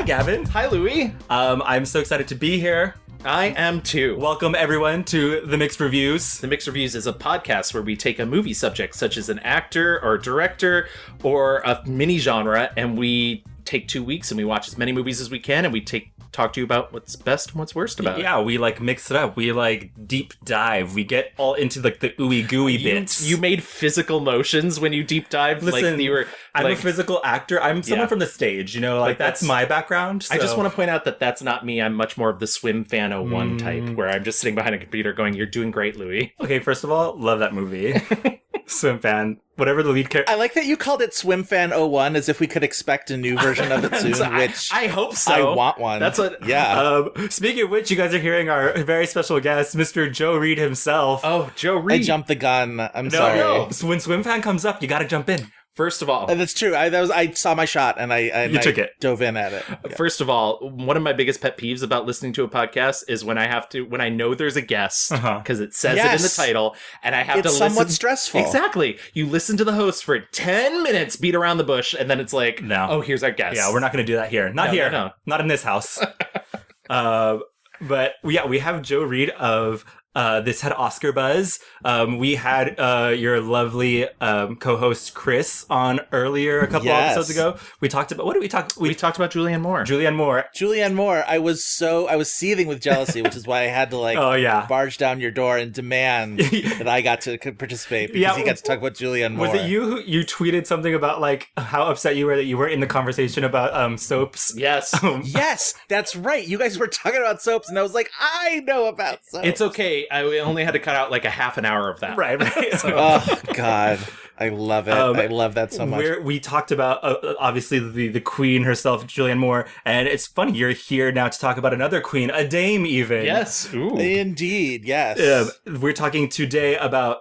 Gavin. Hi, Louie. I'm so excited to be here. I am too. Welcome, everyone, to The Mixed Reviews. The Mixed Reviews is a podcast where we take a movie subject, such as an actor or director or a mini genre, and we take 2 weeks and we watch as many movies as we can, and we talk to you about what's best and what's worst about it. Yeah, we mix it up. We deep dive. We get all into the ooey gooey bits. You made physical motions when you deep dived. Listen, I'm a physical actor. I'm someone from the stage. That's my background. So. I just want to point out that that's not me. I'm much more of the Swim Fan 01 type, where I'm just sitting behind a computer going, "You're doing great, Louie." Okay, first of all, love that movie. Swim Fan. Whatever the lead character. I like that you called it Swim Fan 01 as if we could expect a new version of it soon, which I hope so. I want one. That's what. Yeah. Speaking of which, you guys are hearing our very special guest, Mr. Joe Reid himself. Oh, Joe Reid. I jumped the gun. I'm sorry. No. So when Swim Fan comes up, you got to jump in. First of all, that's true. I saw my shot and I took it. Dove in at it. Yeah. First of all, one of my biggest pet peeves about listening to a podcast is when I know there's a guest because it says it in the title, and I have to listen. It's somewhat stressful. Exactly. You listen to the host for 10 minutes, beat around the bush, and then it's like, no. Oh, here's our guest. Yeah, we're not going to do that here. Not here. No. Not in this house. But we have Joe Reid of This Had Oscar Buzz. We had your lovely co-host Chris on earlier a couple episodes ago. We talked about, what did we talk? We talked about Julianne Moore. Julianne Moore. I was seething with jealousy, which is why I had to barge down your door and demand that I got to participate because he got to talk about Julianne Moore. Was it you tweeted something about how upset you were that you weren't in the conversation about soaps? Yes. Yes, that's right. You guys were talking about soaps, and I was like, I know about soaps. It's okay. I only had to cut out a half an hour of that. Right. Oh, God. I love it. I love that so much. We talked about, obviously, the queen herself, Julianne Moore, and it's funny, you're here now to talk about another queen, a dame even. Yes. Ooh. Indeed, yes. We're talking today about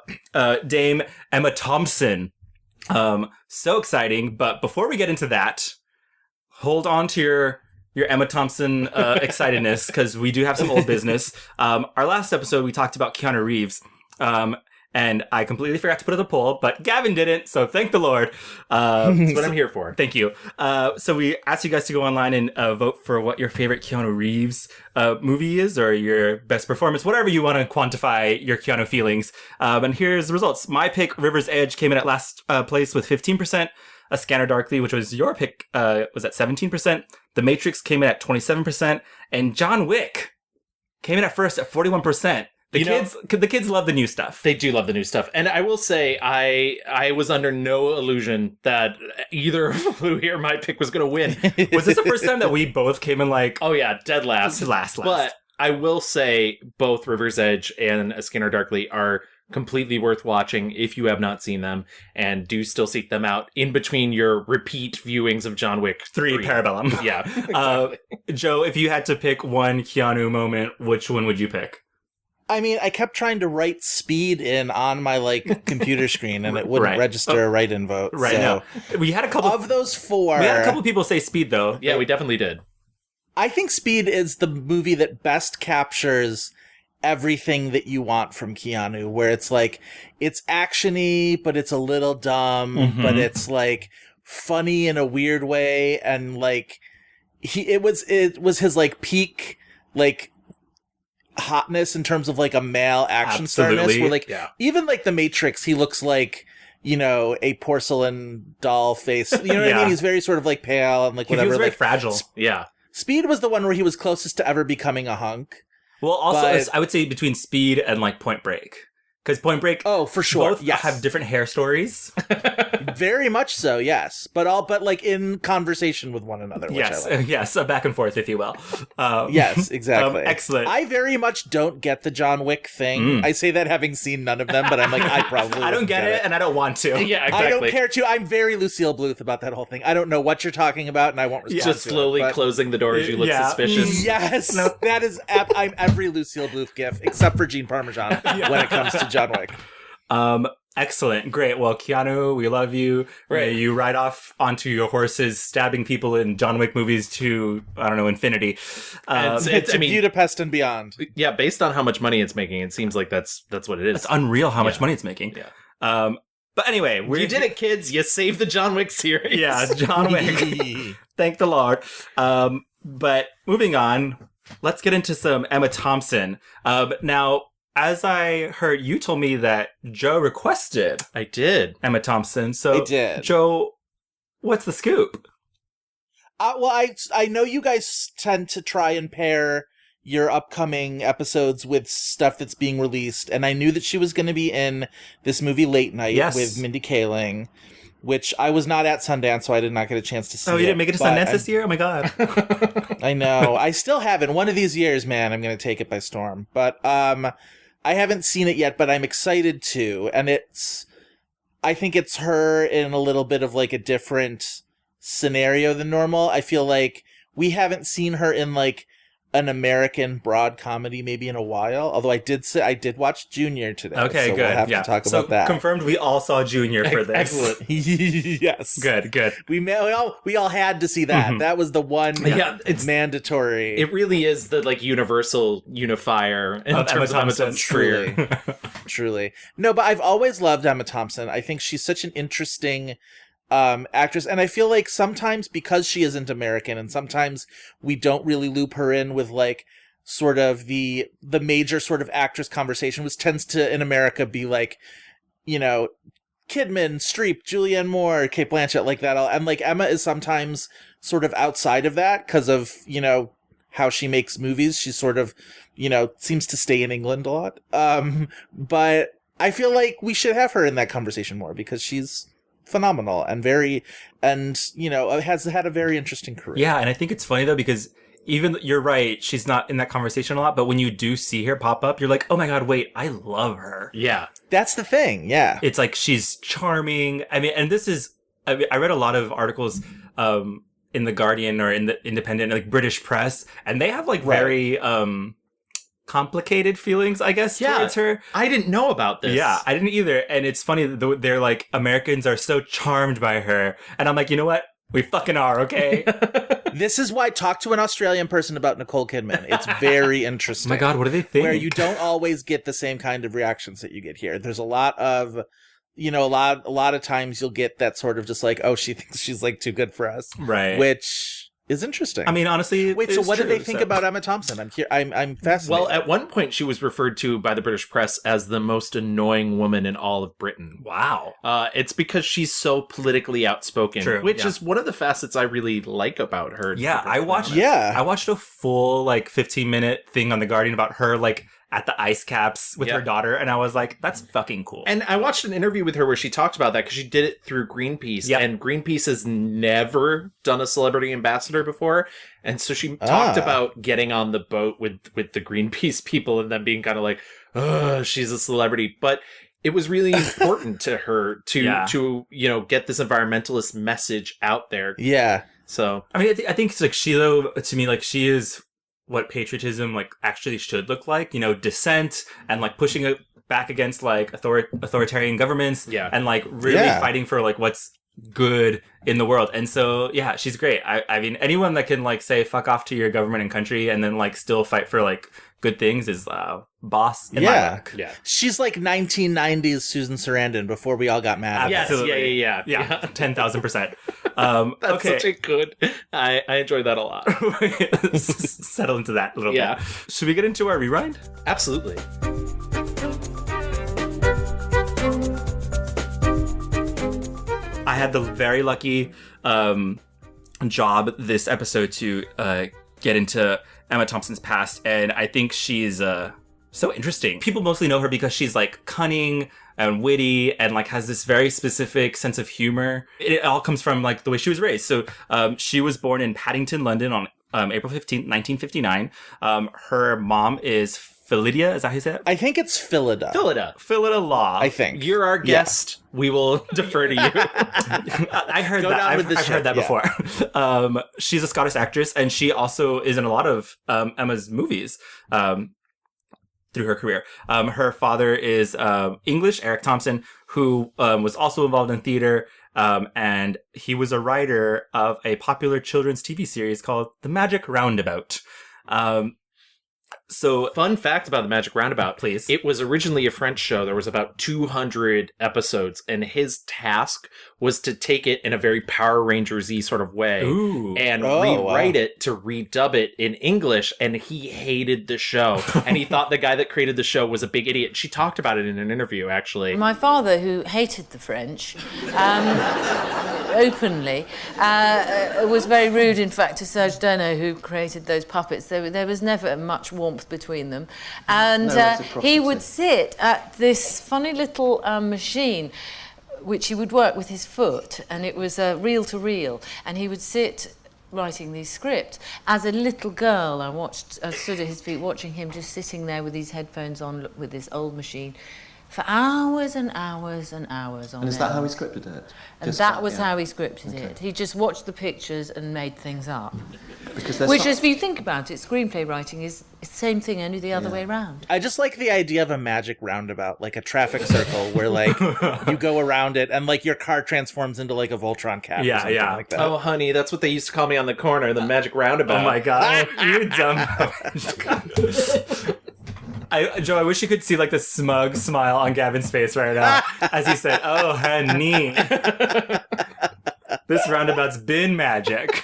Dame Emma Thompson. So exciting, but before we get into that, hold on to your Emma Thompson excitedness, because we do have some old business. Our last episode, we talked about Keanu Reeves, and I completely forgot to put it in the poll, but Gavin didn't, so thank the Lord. That's what I'm here for. Thank you. So we asked you guys to go online and vote for what your favorite Keanu Reeves movie is, or your best performance, whatever you want to quantify your Keanu feelings. And here's the results. My pick, River's Edge, came in at last place with 15%. A Scanner Darkly, which was your pick, was at 17%. The Matrix came in at 27%. And John Wick came in at first at 41%. The kids love the new stuff. They do love the new stuff. And I will say, I was under no illusion that either Louie or my pick was going to win. Was this the first time that we both came in oh yeah, dead last. Last. But I will say both River's Edge and A Scanner Darkly are completely worth watching if you have not seen them, and do still seek them out in between your repeat viewings of John Wick 3 Parabellum. Yeah. Exactly. Joe, if you had to pick one Keanu moment, which one would you pick? I mean, I kept trying to write Speed in on my computer screen, and it wouldn't register a write-in vote. Right. So. No. We had a couple of those four. We had a couple people say Speed, though. Yeah, we definitely did. I think Speed is the movie that best captures everything that you want from Keanu, where it's it's actiony, but it's a little dumb, but it's funny in a weird way, and it was his peak hotness in terms of a male action starness, where even The Matrix, he looks like a porcelain doll face. You know what I mean? He's very sort of pale and whatever. He was very fragile. Yeah. Speed was the one where he was closest to ever becoming a hunk. Well, also, I would say between Speed and Point Break. Because Point Break, for sure, both have different hair stories. Very much so, yes. But in conversation with one another. Which yes, I like. Yes, back and forth, if you will. Yes, exactly. Excellent. I very much don't get the John Wick thing. I say that having seen none of them, but I'm I probably I don't get it, and I don't want to. Yeah, exactly. I don't care to. I'm very Lucille Bluth about that whole thing. I don't know what you're talking about, and I won't respond Just to slowly it, closing the door as you look suspicious. Yes, that is. I'm every Lucille Bluth gif except for Gene Parmesan when it comes to John Wick. Excellent. Great. Well, Keanu, we love you. Right. You ride off onto your horses, stabbing people in John Wick movies to, infinity. It's Budapest and beyond. Yeah, based on how much money it's making, it seems like that's what it is. It's unreal how much money it's making. Yeah. But anyway, you did it, kids. You saved the John Wick series. Yeah, John Wick. Thank the Lord. But moving on, let's get into some Emma Thompson. Now, as I heard, you told me that Joe requested I did. Emma Thompson. So, I did. Joe, what's the scoop? Well, I know you guys tend to try and pair your upcoming episodes with stuff that's being released, and I knew that she was going to be in this movie Late Night with Mindy Kaling, which I was not at Sundance, so I did not get a chance to see. Oh, you didn't make it to Sundance this year? Oh my god. I know. I still haven't. One of these years, man, I'm going to take it by storm. But I haven't seen it yet, but I'm excited to. And I think it's her in a little bit of like a different scenario than normal. I feel like we haven't seen her in like an American broad comedy maybe in a while. Although I did watch Junior today. Okay, so good. We'll have to talk about that. Confirmed we all saw Junior for this. Excellent. Yes. Good. We all had to see that. Mm-hmm. That was the one it's mandatory. It really is the like universal unifier in terms of Emma Thompson's career. Truly. No, but I've always loved Emma Thompson. I think she's such an interesting actress, and I feel like sometimes because she isn't American, and sometimes we don't really loop her in with like sort of the major sort of actress conversation, which tends to in America be like, you know, Kidman, Streep, Julianne Moore, Cate Blanchett, like that. And like Emma is sometimes sort of outside of that because of, you know, how she makes movies. She's sort of, you know, seems to stay in England a lot. But I feel like we should have her in that conversation more because she's phenomenal and you know, has had a very interesting career. Yeah, and I think it's funny though because even you're right, she's not in that conversation a lot, but when you do see her pop up, you're like, oh my god, wait, I love her. Yeah. That's the thing, yeah. It's like she's charming. I mean, and I read a lot of articles in The Guardian or in the Independent, like British press, and they have like very complicated feelings, I guess, towards her. I didn't know about this. Yeah, I didn't either. And it's funny that they're like, Americans are so charmed by her. And I'm like, you know what? We fucking are, okay? This is why talk to an Australian person about Nicole Kidman. It's very interesting. Oh my god, what do they think? Where you don't always get the same kind of reactions that you get here. There's a lot of, you know, a lot of times you'll get that sort of just like, oh, she thinks she's like too good for us. Right. Which is interesting. I mean, honestly, wait. So, what do they think about Emma Thompson? I'm fascinated. Well, at one point, she was referred to by the British press as the most annoying woman in all of Britain. Wow. It's because she's so politically outspoken, which is one of the facets I really like about her. Yeah, I watched a full like 15-minute thing on The Guardian about her like at the ice caps with her daughter, and I was like, that's fucking cool. And I watched an interview with her where she talked about that because she did it through Greenpeace, and Greenpeace has never done a celebrity ambassador before, and so she talked about getting on the boat with the Greenpeace people and them being kind of like, oh, she's a celebrity, but it was really important to her to you know, get this environmentalist message out there. Yeah. So I mean, I think it's like she, though, to me, like she is what patriotism like actually should look like, you know, dissent and like pushing it back against like authoritarian governments and like really fighting for like what's good in the world. And so she's great. I mean, anyone that can like say fuck off to your government and country and then like still fight for like good things is boss in my book. Yeah, she's like 1990s Susan Sarandon before we all got mad. Yes, yeah, 10,000%. That's such a good. I enjoyed that a lot. Settle into that a little bit. Should we get into our rewind? Absolutely. I had the very lucky job this episode to get into Emma Thompson's past, and I think she's so interesting. People mostly know her because she's like cunning and witty and like has this very specific sense of humor. It all comes from like the way she was raised. So she was born in Paddington, London on April 15th, 1959. Her mom is Philidia, is that how you say it? I think it's Philida. Philida Law. I think. You're our guest. We will defer to you. I heard that. I've heard that before. She's a Scottish actress, and she also is in a lot of Emma's movies through her career. Her father is English, Eric Thompson, who was also involved in theater, and he was a writer of a popular children's TV series called The Magic Roundabout. So, Fun fact about the Magic Roundabout, please. It was originally a French show. There was about 200 episodes, and his task was to take it in a very Power Rangers-y sort of way Ooh. and Oh, rewrite wow. it to redub it in English, and he hated the show. And he thought the guy that created the show was a big idiot. She talked about it in an interview, actually. My father, who hated the French, openly, was very rude, in fact, to Serge Dono, who created those puppets. There was never much warmth between them. And he would sit at this funny little machine, which he would work with his foot, and it was reel-to-reel, and he would sit writing these scripts. As a little girl, I stood at his feet watching him just sitting there with these headphones on with this old machine for hours and hours and hours on And is that end. how he scripted it? And that was how he scripted it. He just watched the pictures and made things up. Because there's Which, some- if you think about it, screenplay writing is the same thing, only the other way around. I just like the idea of a magic roundabout, like a traffic circle where like you go around it and like your car transforms into like a Voltron cap or something like that. Oh, honey, that's what they used to call me on the corner, the Magic Roundabout. Oh my god, you dumb. Joe, I wish you could see like the smug smile on Gavin's face right now as he said, "Oh, honey, this roundabout's been magic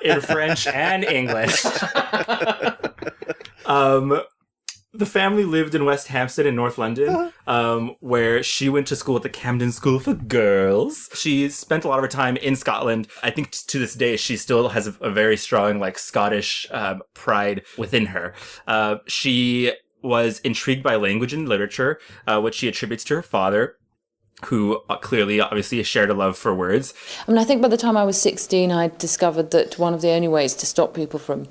in French and English." The family lived in West Hampstead in North London, where she went to school at the Camden School for Girls. She spent a lot of her time in Scotland. I think to this day, she still has a very strong, like, Scottish pride within her. She was intrigued by language and literature, which she attributes to her father, who clearly, obviously, shared a love for words. I mean, I think by the time I was 16, I discovered that one of the only ways to stop people from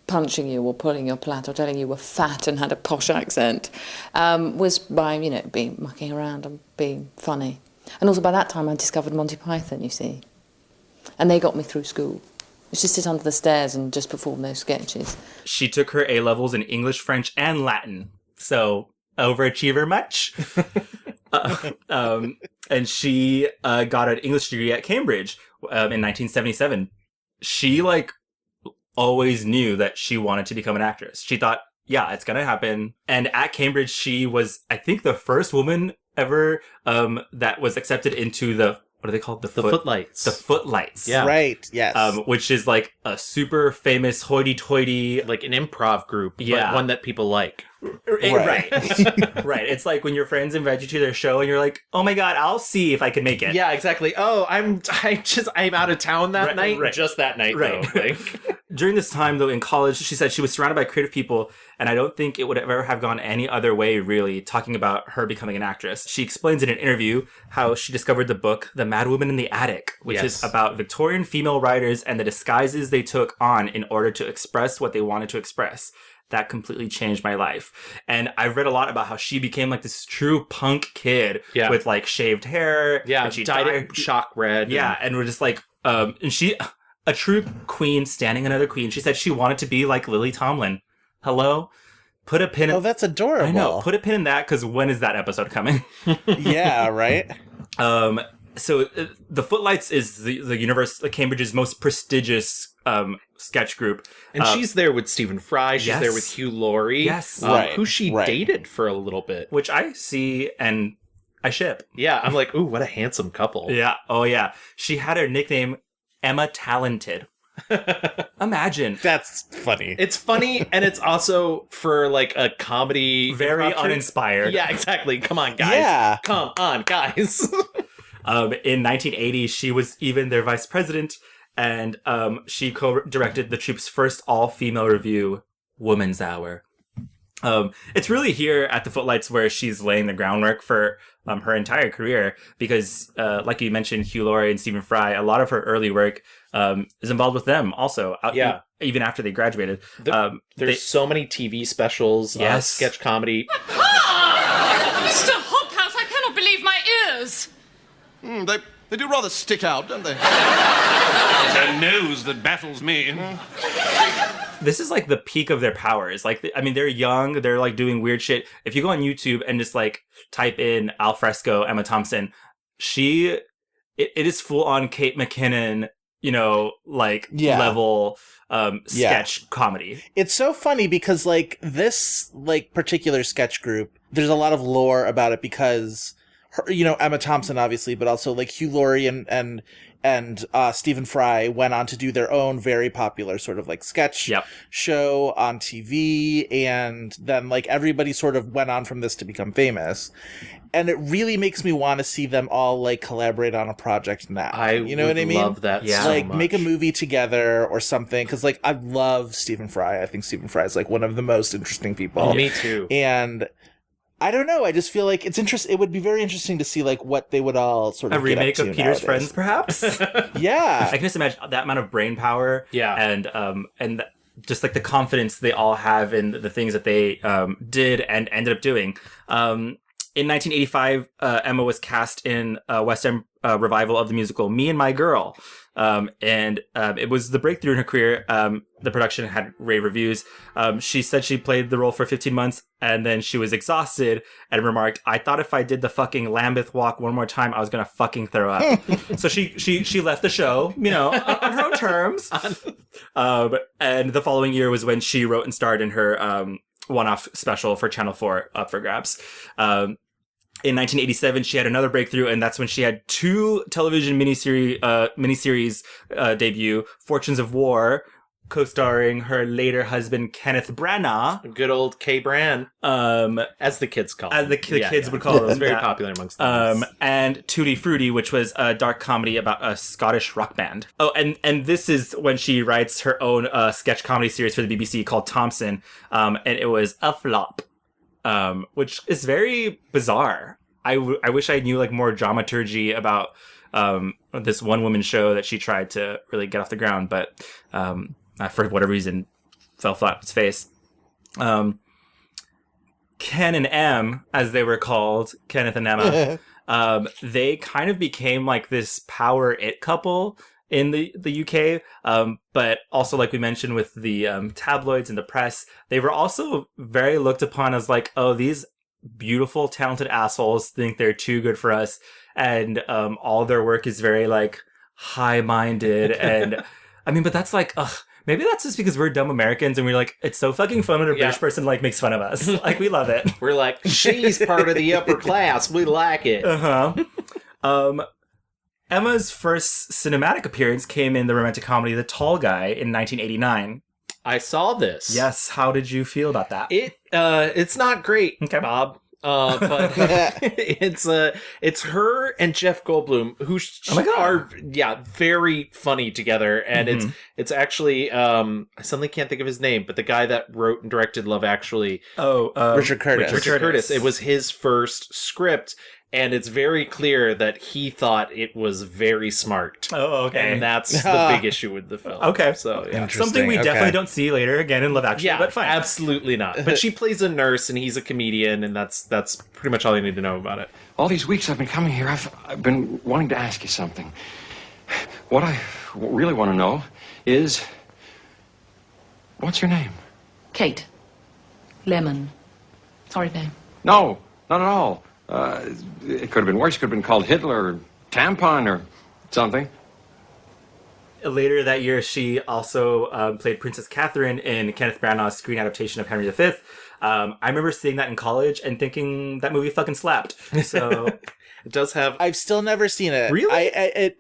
punching you or pulling your plait or telling you were fat and had a posh accent was by, being mucking around and being funny. And also by that time I discovered Monty Python, you see. And they got me through school. I used to sit under the stairs and just perform those sketches. She took her A-levels in English, French, and Latin. So, overachiever much? And she got an English degree at Cambridge in 1977. She, always knew that she wanted to become an actress. She thought, yeah, it's gonna happen. And at Cambridge, she was, I think, the first woman ever that was accepted into the, what are they called? The Footlights. The Footlights. Yeah. Right, yes. Which is like a super famous hoity-toity... Like an improv group, Yeah. but one that people like. Right. Right. It's like when your friends invite you to their show and you're like, oh my god, I'll see if I can make it. Yeah, exactly. Oh, I'm out of town that night. Right. Just that night, Right. though. During this time, though, in college, she said she was surrounded by creative people, and I don't think it would ever have gone any other way, really, talking about her becoming an actress. She explains in an interview how she discovered the book The Mad Woman in the Attic, which is about Victorian female writers and the disguises they took on in order to express what they wanted to express. That completely changed my life. And I've read a lot about how she became like this true punk kid with like shaved hair. Yeah, and she dyed it shock red. Yeah, and we're just like, and she, a true queen standing another queen. She said she wanted to be like Lily Tomlin. Hello? Put a pin in... Oh, that's adorable. I know. Put a pin in that, because when is that episode coming? Yeah, right? So the Footlights is the Cambridge's most prestigious sketch group. And she's there with Stephen Fry. She's there with Hugh Laurie. Yes. Who she dated for a little bit. Which I see and I ship. Yeah, I'm like, ooh, what a handsome couple. Yeah. Oh, yeah. She had her nickname Emma Talented. Imagine. That's funny. It's funny, and it's also for like a comedy. Very uninspired. Yeah, exactly. Come on, guys. Yeah. Come on, guys. In 1980, she was even their vice president, and she co-directed the troupe's first all-female revue, Woman's Hour. It's really here at the Footlights where she's laying the groundwork for her entire career, because, like you mentioned, Hugh Laurie and Stephen Fry, a lot of her early work is involved with them also. Even after they graduated. There's so many TV specials, sketch comedy. Mr. Hobhouse, I cannot believe my ears. They do rather stick out, don't they? It's her nose that baffles me. This is like the peak of their powers. Like, I mean, they're young, they're like doing weird shit. If you go on YouTube and just like type in alfresco Emma Thompson, it is full on Kate McKinnon, level sketch comedy. It's so funny because like this particular sketch group, there's a lot of lore about it because Emma Thompson obviously, but also like Hugh Laurie and Stephen Fry went on to do their own very popular sort of like sketch show on TV, and then like everybody sort of went on from this to become famous. And it really makes me want to see them all like collaborate on a project now. You know what I mean? Love that so like much. Make a movie together or something. Because like I love Stephen Fry. I think Stephen Fry is like one of the most interesting people. Oh, me too. And I don't know. I just feel like it would be very interesting to see like what they would all sort of a remake get up of to Peter's nowadays. Friends, perhaps. Yeah, I can just imagine that amount of brain power. Yeah, and just like the confidence they all have in the things that they did and ended up doing. In 1985, Emma was cast in a West End revival of the musical Me and My Girl. And it was the breakthrough in her career. The production had rave reviews. She said she played the role for 15 months and then she was exhausted and remarked, "I thought if I did the fucking Lambeth walk one more time, I was going to fucking throw up." So she left the show, on her own terms. And the following year was when she wrote and starred in her one-off special for Channel 4, Up for Grabs. In 1987, she had another breakthrough, and that's when she had 2 television miniseries debut, Fortunes of War, co-starring her later husband, Kenneth Branagh. Good old K. Bran, as the kids call him. As the kids would call him. It was very popular amongst them. And Tutti Frutti, which was a dark comedy about a Scottish rock band. Oh, and this is when she writes her own sketch comedy series for the BBC called Thompson, and it was a flop. Which is very bizarre. I wish I knew like more dramaturgy about this one woman show that she tried to really get off the ground, but for whatever reason fell flat on its face. Ken and Em, as they were called, Kenneth and Emma, they kind of became like this power it couple in the UK, but also like we mentioned with the tabloids and the press, they were also very looked upon as like, oh, these beautiful, talented assholes think they're too good for us, and all their work is very like high-minded, and I mean, but that's like, maybe that's just because we're dumb Americans and we're like, it's so fucking fun when a British person like makes fun of us. Like, we love it. We're like, she's part of the upper class. We like it. Emma's first cinematic appearance came in the romantic comedy The Tall Guy in 1989. I saw this. Yes, how did you feel about that? It's not great, okay. Bob. But it's her and Jeff Goldblum who are very funny together, and it's actually I suddenly can't think of his name, but the guy that wrote and directed Love Actually, Richard Curtis. Richard Curtis. It was his first script. And it's very clear that he thought it was very smart. Oh, okay. And that's the big issue with the film. Okay. So, yeah. Something we definitely don't see later again in Love Actually, but fine. Absolutely not. But she plays a nurse and he's a comedian, and that's pretty much all you need to know about it. All these weeks I've been coming here, I've been wanting to ask you something. What I really want to know is, what's your name? Kate. Lemon. Sorry, name. No, not at all. It could have been worse. It could have been called Hitler or Tampon or something. Later that year, she also played Princess Catherine in Kenneth Branagh's screen adaptation of Henry V. I remember seeing that in college and thinking that movie fucking slapped. So it does have. I've still never seen it. Really?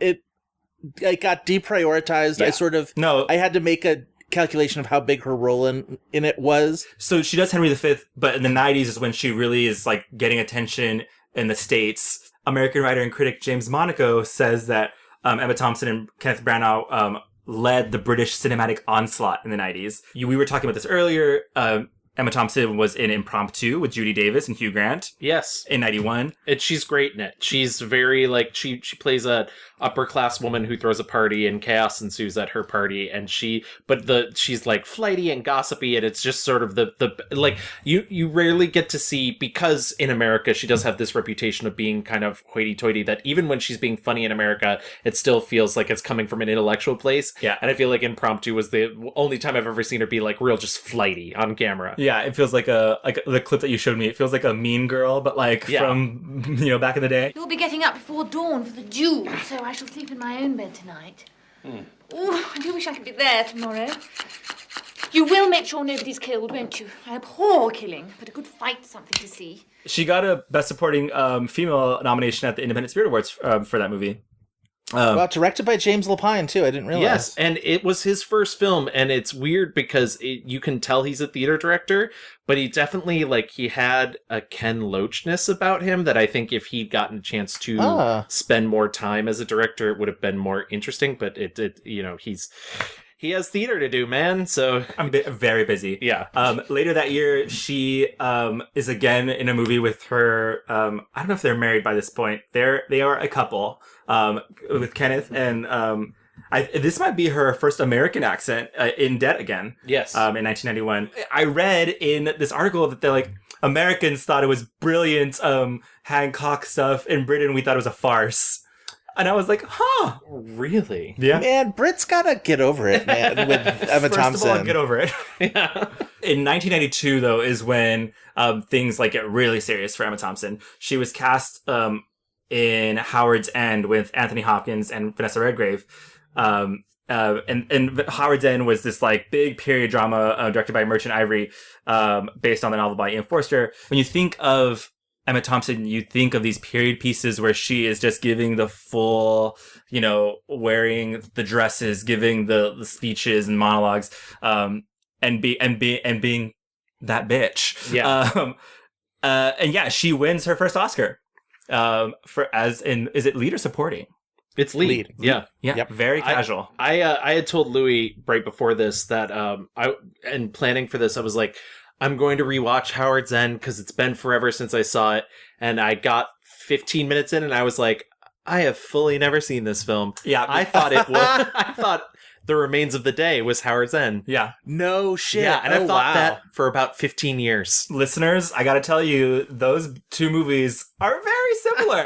It got deprioritized. Yeah. I had to make a calculation of how big her role in it was. So she does Henry V, but in the 90s is when she really is like getting attention in the States. American writer and critic James Monaco says that Emma Thompson and Kenneth Branagh led the British cinematic onslaught in the 90s. We were talking about this earlier. Emma Thompson was in Impromptu with Judi Davis and Hugh Grant. Yes. In 91. She's great in it. She's very, like, she plays a upper class woman who throws a party and chaos ensues at her party, and she's like flighty and gossipy, and it's just sort of the you rarely get to see, because in America she does have this reputation of being kind of hoity-toity, that even when she's being funny in America, it still feels like it's coming from an intellectual place. Yeah. And I feel like Impromptu was the only time I've ever seen her be like real just flighty on camera. Yeah, it feels like the clip that you showed me. It feels like a Mean Girl, but from back in the day. You'll be getting up before dawn for the duel, so I shall sleep in my own bed tonight. Oh, I do wish I could be there tomorrow. You will make sure nobody's killed, won't you? I abhor killing, but a good fight's something to see. She got a Best Supporting Female nomination at the Independent Spirit Awards for that movie. Well, directed by James Lapine, too. I didn't realize. Yes, and it was his first film, and it's weird because you can tell he's a theater director, but he definitely, he had a Ken Loachness about him that I think if he'd gotten a chance to spend more time as a director, it would have been more interesting, but he has theater to do, man, so... I'm very busy. Yeah. Later that year, she is again in a movie with her... I don't know if they're married by this point. They are a couple with Kenneth, and this might be her first American accent in Dead Again. Yes. In 1991. I read in this article that they're Americans thought it was brilliant Hancock stuff. In Britain, we thought it was a farce. And I was like, huh. Really? Yeah. Man, Brit's gotta get over it, man, with Emma Thompson. First of all, get over it. Yeah. In 1992, though, is when things get really serious for Emma Thompson. She was cast in Howard's End with Anthony Hopkins and Vanessa Redgrave. And Howard's End was this big period drama directed by Merchant Ivory, based on the novel by Ian Forster. When you think of Emma Thompson, you think of these period pieces where she is just giving the full, wearing the dresses, giving the speeches and monologues, and being that bitch. Yeah. And yeah, she wins her first Oscar, is it lead or supporting? It's lead. Yeah. Yeah. Yep. Very casual. I had told Louis right before this that and planning for this, I was like, I'm going to rewatch Howard's End because it's been forever since I saw it. And I got 15 minutes in and I was like, I have fully never seen this film. Yeah. I thought The Remains of the Day was Howard's End. Yeah. No shit. Yeah, and I've thought that for about 15 years. Listeners, I gotta tell you, those two movies are very similar.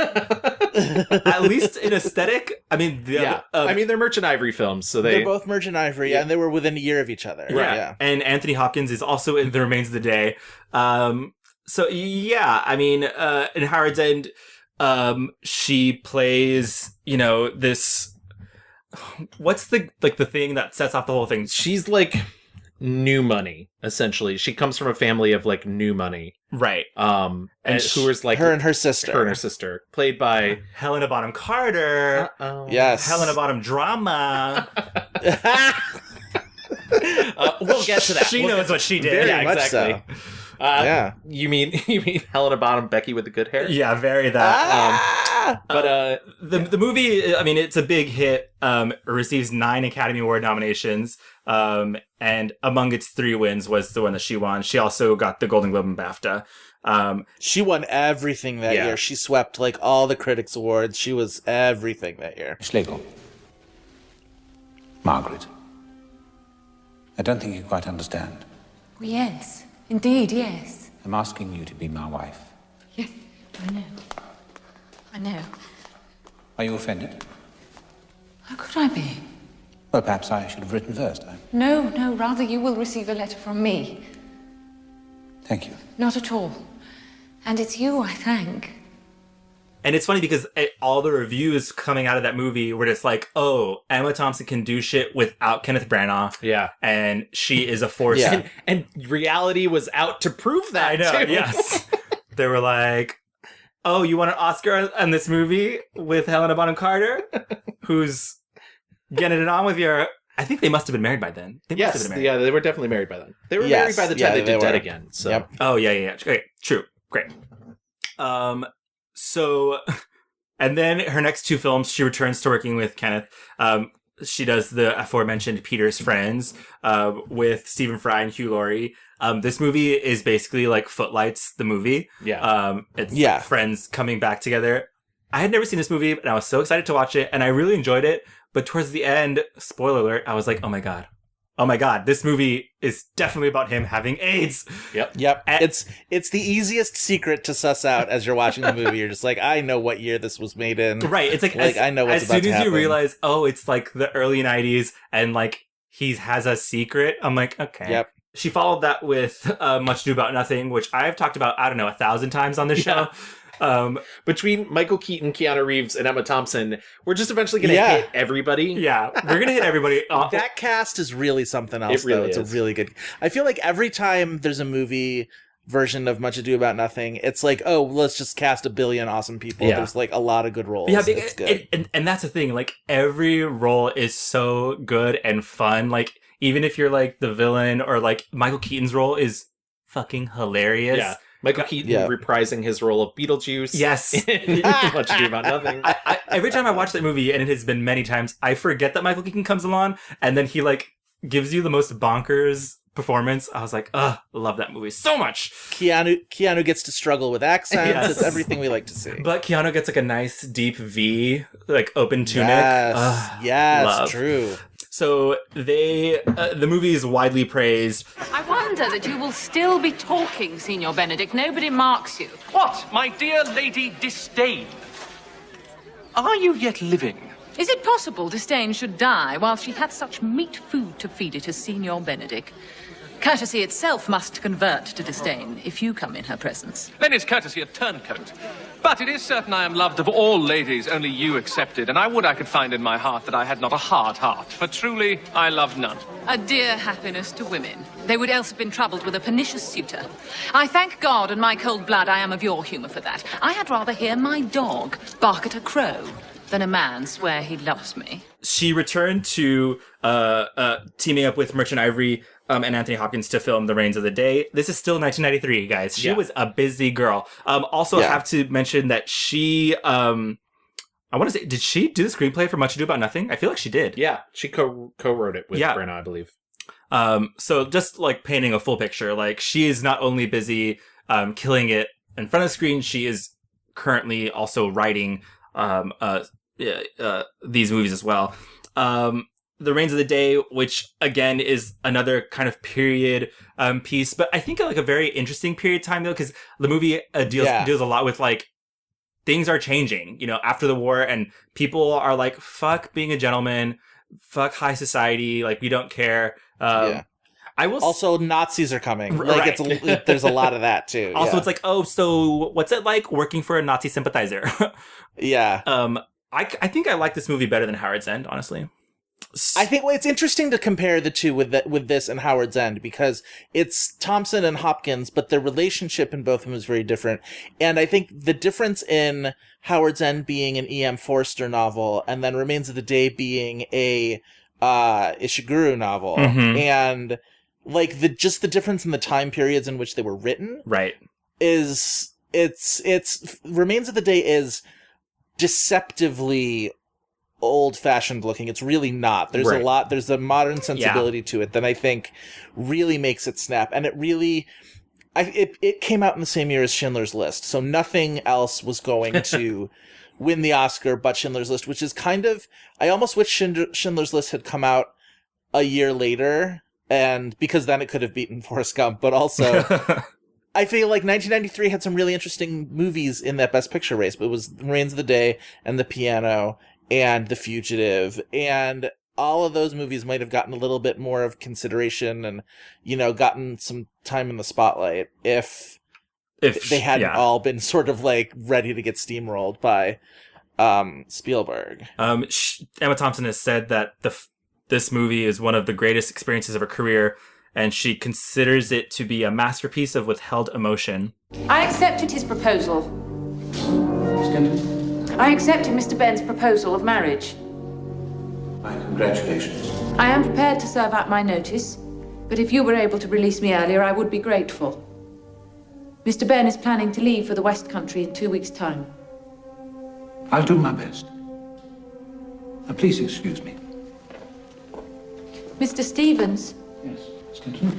At least in aesthetic. I mean, they're Merchant Ivory films, so They're both Merchant Ivory, and they were within a year of each other. Right. Yeah. And Anthony Hopkins is also in The Remains of the Day. So yeah, I mean, in Howard's End, she plays, this... What's the thing that sets off the whole thing? She's new money, essentially. She comes from a family of new money. Right. And who is her and her sister. Her and her sister. Played by Helena Bonham Carter. Yes. Helena Bonham Drama. We'll get to that. She knows what she did. Very much so. Yeah. You mean Helena Bonham Becky with the good hair? Yeah, very that. But the movie, I mean, it's a big hit. It receives 9 Academy Award nominations. And among its 3 wins was the one that she won. She also got the Golden Globe and BAFTA. She won everything that year. She swept all the critics awards. She was everything that year. Schlegel. Margaret. I don't think you quite understand. Oh, yes. Indeed, yes. I'm asking you to be my wife. Yes, I know. I know. Are you offended? How could I be? Well, perhaps I should have written first. No, rather you will receive a letter from me. Thank you. Not at all. And it's you I thank. And it's funny because all the reviews coming out of that movie were just oh, Emma Thompson can do shit without Kenneth Branagh. Yeah. And she is a force. Yeah. And reality was out to prove that, I know, too. yes. They were oh, you want an Oscar on this movie with Helena Bonham Carter? Who's getting it on with your... I think they must have been married by then. They must have been married. Yeah, they were definitely married by then. They were married by the time they did Dead Again. So. Yep. Oh, yeah. Okay, true. Great. So, and then her next 2 films, she returns to working with Kenneth. She does the aforementioned Peter's Friends with Stephen Fry and Hugh Laurie. This movie is basically Footlights, the movie. Yeah. It's friends coming back together. I had never seen this movie, and I was so excited to watch it, and I really enjoyed it. But towards the end, spoiler alert, I was like, oh my God, this movie is definitely about him having AIDS. Yep. And it's the easiest secret to suss out as you're watching the movie. You're just I know what year this was made in. Right. It's I know what's as about soon to as happen. you realize, oh, it's the early 90s, and he has a secret, I'm like, okay. Yep. She followed that with Much Ado About Nothing, which I've talked about, I don't know, 1,000 times on this show. Between Michael Keaton, Keanu Reeves, and Emma Thompson, we're just eventually going to hit everybody. Yeah, we're going to hit everybody. That cast is really something else, really though. It's is. a really good... I feel like every time there's a movie version of Much Ado About Nothing, it's like, oh, let's just cast a billion awesome people. Yeah. There's like a lot of good roles. Yeah, it's good. And that's the thing. Like, every role is so good and fun. Like, even if you're like the villain, or like Michael Keaton's role is fucking hilarious. Yeah. Michael Keaton reprising his role of Beetlejuice. Yes. Much Ado About Nothing. Every time I watch that movie, and it has been many times, I forget that Michael Keaton comes along, and then he like gives you the most bonkers performance. I was like, ugh, I love that movie so much. Keanu gets to struggle with accents. Yes. It's everything we like to see. But Keanu gets like a nice deep V, like open tunic. Yes, love. true. So the movie is widely praised. I wonder that you will still be talking, Signor Benedict. Nobody marks you. What, my dear Lady Disdain? Are you yet living? Is it possible Disdain should die while she hath such meat food to feed it as Signor Benedict? Courtesy itself must convert to disdain if you come in her presence. Then is courtesy a turncoat. But it is certain I am loved of all ladies, only you excepted, and I would I could find in my heart that I had not a hard heart, for truly I love none. A dear happiness to women. They would else have been troubled with a pernicious suitor. I thank God and my cold blood I am of your humour for that. I had rather hear my dog bark at a crow than a man swear he loves me. She returned to teaming up with Merchant Ivory and Anthony Hopkins to film The Reigns of the Day. This is still 1993, guys. She was a busy girl. Also have to mention that she, I want to say, did she do the screenplay for Much Ado About Nothing? I feel like she did. Yeah, she co-wrote it with Brenna, I believe. So just like painting a full picture, like she is not only busy killing it in front of the screen, she is currently also writing these movies as well. The Reigns of the Day, which again is another kind of period piece, but I think like a very interesting period time though, because the movie deals a lot with like things are changing, you know, after the war, and people are like, fuck being a gentleman, fuck high society, like we don't care. I will also Nazis are coming. Like there's a lot of that too. Also, it's like, oh, so what's it like working for a Nazi sympathizer? I think I like this movie better than Howard's End, honestly. I think it's interesting to compare the two with this and Howard's End, because it's Thompson and Hopkins, but their relationship in both of them is very different. And I think the difference in Howard's End being an E.M. Forster novel and then Remains of the Day being a Ishiguro novel, and like the difference in the time periods in which they were written, right, is it's Remains of the Day is deceptively old-fashioned looking. It's really not. There's a modern sensibility to it that I think really makes it snap, and it came out in the same year as Schindler's List, so nothing else was going to win the Oscar but Schindler's List, which is kind of, I almost wish Schindler's List had come out a year later, and because then it could have beaten Forrest Gump, but also I feel like 1993 had some really interesting movies in that Best Picture race, but it was Reigns of the Day and The Piano and The Fugitive, and all of those movies might have gotten a little bit more of consideration and, you know, gotten some time in the spotlight if they hadn't all been sort of like ready to get steamrolled by Spielberg. Emma Thompson has said that this movie is one of the greatest experiences of her career, and she considers it to be a masterpiece of withheld emotion. I accepted his proposal. I accepted Mr. Benn's proposal of marriage. My congratulations. I am prepared to serve out my notice, but if you were able to release me earlier, I would be grateful. Mr. Benn is planning to leave for the West Country in 2 weeks' time. I'll do my best. Now, please excuse me. Mr. Stevens. Yes, Stinson.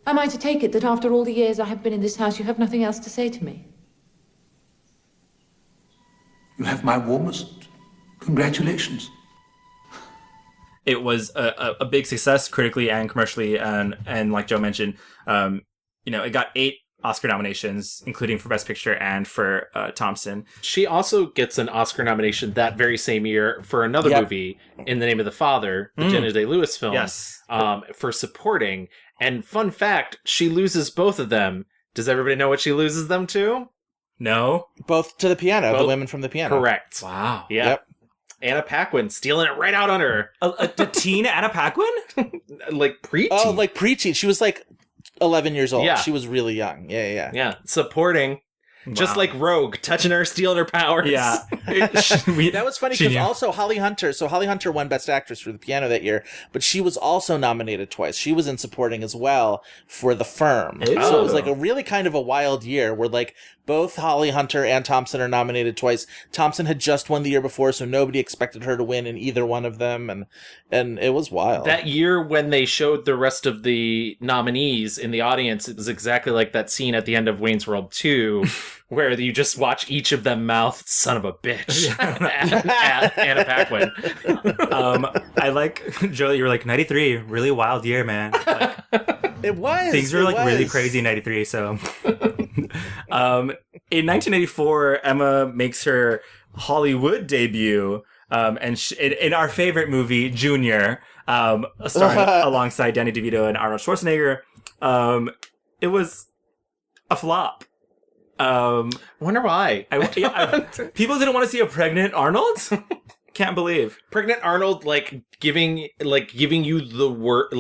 Am I to take it that after all the years I have been in this house, you have nothing else to say to me? You have my warmest congratulations. It was a big success critically and commercially, and like Joe mentioned, it got 8 Oscar nominations, including for Best Picture and for Thompson. She also gets an Oscar nomination that very same year for another movie, In the Name of the Father, the Daniel Day-Lewis film, for supporting. And fun fact, she loses both of them Does everybody know what she loses them to? No. Both to the piano, Both- the women from the piano. Correct. Wow. Yeah. Yep. Anna Paquin stealing it right out on her. The teen Anna Paquin? Like preteen. Oh, like preteen. She was like 11 years old. Yeah. She was really young. Yeah. Yeah, supporting. Just Wow. like Rogue, touching her, stealing her powers. Yeah. That was funny She because knew. also Holly Hunter. So Holly Hunter won Best Actress for the piano that year, but she was also nominated twice. She was in supporting as well for The Firm. Ew. So it was like a really kind of a wild year where like both Holly Hunter and Thompson are nominated twice. Thompson had just won the year before, so nobody expected her to win in either one of them, and it was wild. That year when they showed the rest of the nominees in the audience, it was exactly like that scene at the end of Wayne's World 2, where you just watch each of them mouth, son of a bitch, at Anna Paquin. I like, Joe, you were like, 93, really wild year, man. Like, it was. things were it like was. really crazy in 93, so. In 1984, Emma makes her Hollywood debut, and in our favorite movie, Junior, starring alongside Danny DeVito and Arnold Schwarzenegger. It was a flop. Wonder why. People didn't want to see a pregnant Arnold? Can't believe. Pregnant Arnold, giving you the word,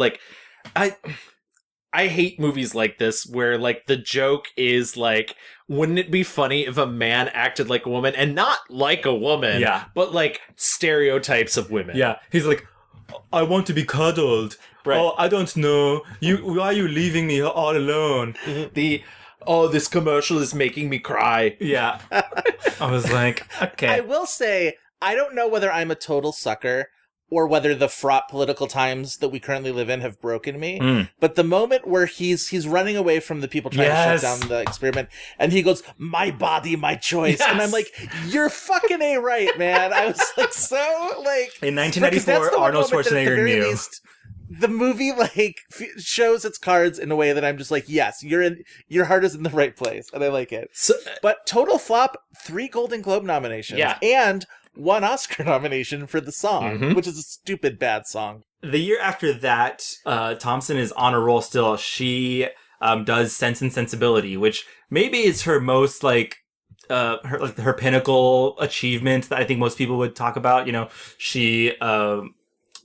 I hate movies like this where the joke is wouldn't it be funny if a man acted like a woman and not like a woman, Yeah. but stereotypes of women. Yeah, he's like, I want to be cuddled. Right. Oh, I don't know. Why are you leaving me all alone? This commercial is making me cry. Yeah. I was like, okay. I will say, I don't know whether I'm a total sucker or whether the fraught political times that we currently live in have broken me. But the moment where he's running away from the people trying Yes. to shut down the experiment, and he goes, "My body, my choice," and I'm like, "You're fucking A right, man." I was so In because 1994, that's the one Arnold moment that at the Schwarzenegger very knew. least, the movie shows its cards in a way that I'm just like, yes, your heart is in the right place, and I like it. So, But total flop, 3 Golden Globe nominations. Yeah. And 1 Oscar nomination for the song, which is a stupid bad song. The year after that, Thompson is on a roll still. She does Sense and Sensibility, which maybe is her most her pinnacle achievement that I think most people would talk about. You know, she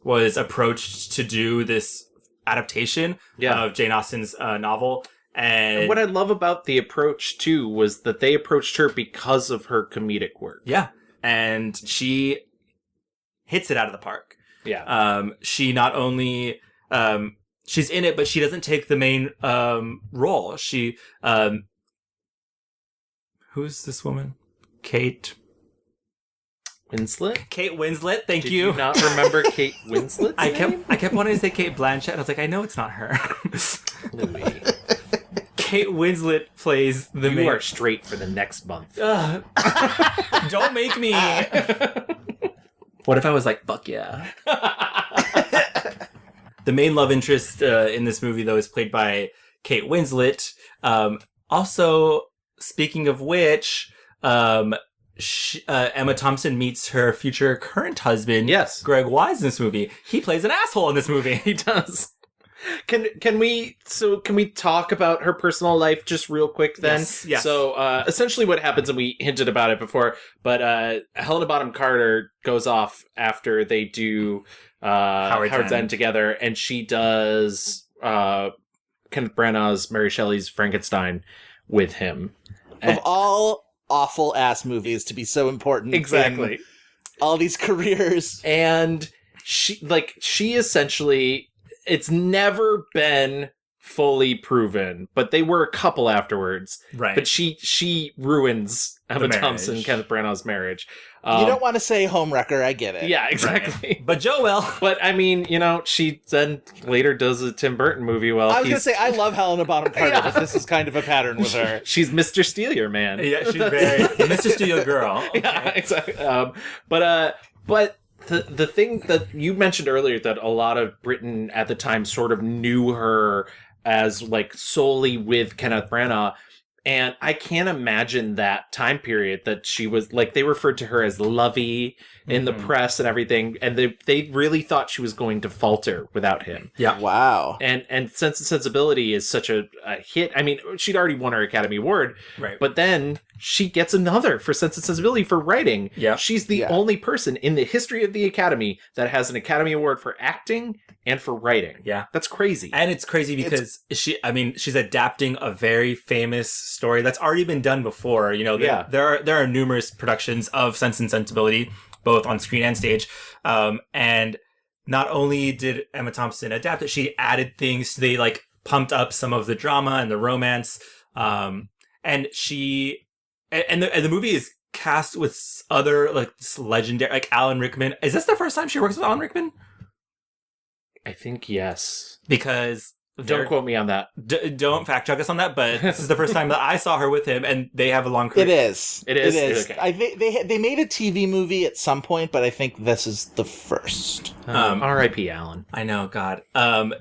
was approached to do this adaptation of Jane Austen's novel. And what I love about the approach too was that they approached her because of her comedic work. Yeah. And she hits it out of the park. Yeah. She not only she's in it, but she doesn't take the main role. She who's this woman? Kate Winslet? Kate Winslet, thank Did you. you not remember Kate Winslet's I name? kept wanting to say Kate Blanchett. And I was like, I know it's not her. Louis. Kate Winslet plays the You main. are straight for the next month. Don't make me. What if I was like, fuck yeah? The main love interest in this movie, though, is played by Kate Winslet. Also, speaking of which, Emma Thompson meets her future current husband, Yes. Greg Wise, in this movie. He plays an asshole in this movie. He does. Can we talk about her personal life just real quick then? Yes. So essentially what happens, and we hinted about it before, but Helena Bonham Carter goes off after they do Howard's End together, and she does Kenneth Branagh's Mary Shelley's Frankenstein with him. Of all awful ass movies to be so important. Exactly. In all these careers. And she essentially, it's never been fully proven, but they were a couple afterwards. Right. But she ruins Emma marriage. Thompson, Kenneth Branagh's marriage. You don't want to say homewrecker, I get it. Yeah, exactly. But Joe will. But I mean, she then later does a Tim Burton movie. Well, I was going to say, I love Helena Bonham Carter, but this is kind of a pattern with her. She's Mr. Steal Your Man. Yeah, she's very Mr. Studio Girl. Yeah, exactly. But the thing that you mentioned earlier, that a lot of Britain at the time sort of knew her as solely with Kenneth Branagh, And I can't imagine that time period that she was, like, they referred to her as lovey in the press and everything. And they really thought she was going to falter without him. Yeah. Wow. And Sense and Sensibility is such a hit. I mean, she'd already won her Academy Award. Right. But then she gets another for Sense and Sensibility for writing. Yeah. She's the only person in the history of the Academy that has an Academy Award for acting and for writing. Yeah. That's crazy. And it's crazy because she's adapting a very famous story that's already been done before. You know, there are numerous productions of Sense and Sensibility, both on screen and stage. And not only did Emma Thompson adapt it, she added things. They like pumped up some of the drama and the romance. And the movie is cast with other like legendary, like Alan Rickman. Is this the first time she works with Alan Rickman? I think yes. Because don't quote me on that. Don't fact check us on that. But this is the first time that I saw her with him, and they have a long career. It is. It is. Okay. They made a TV movie at some point, but I think this is the first. R.I.P. Alan. I know, God. And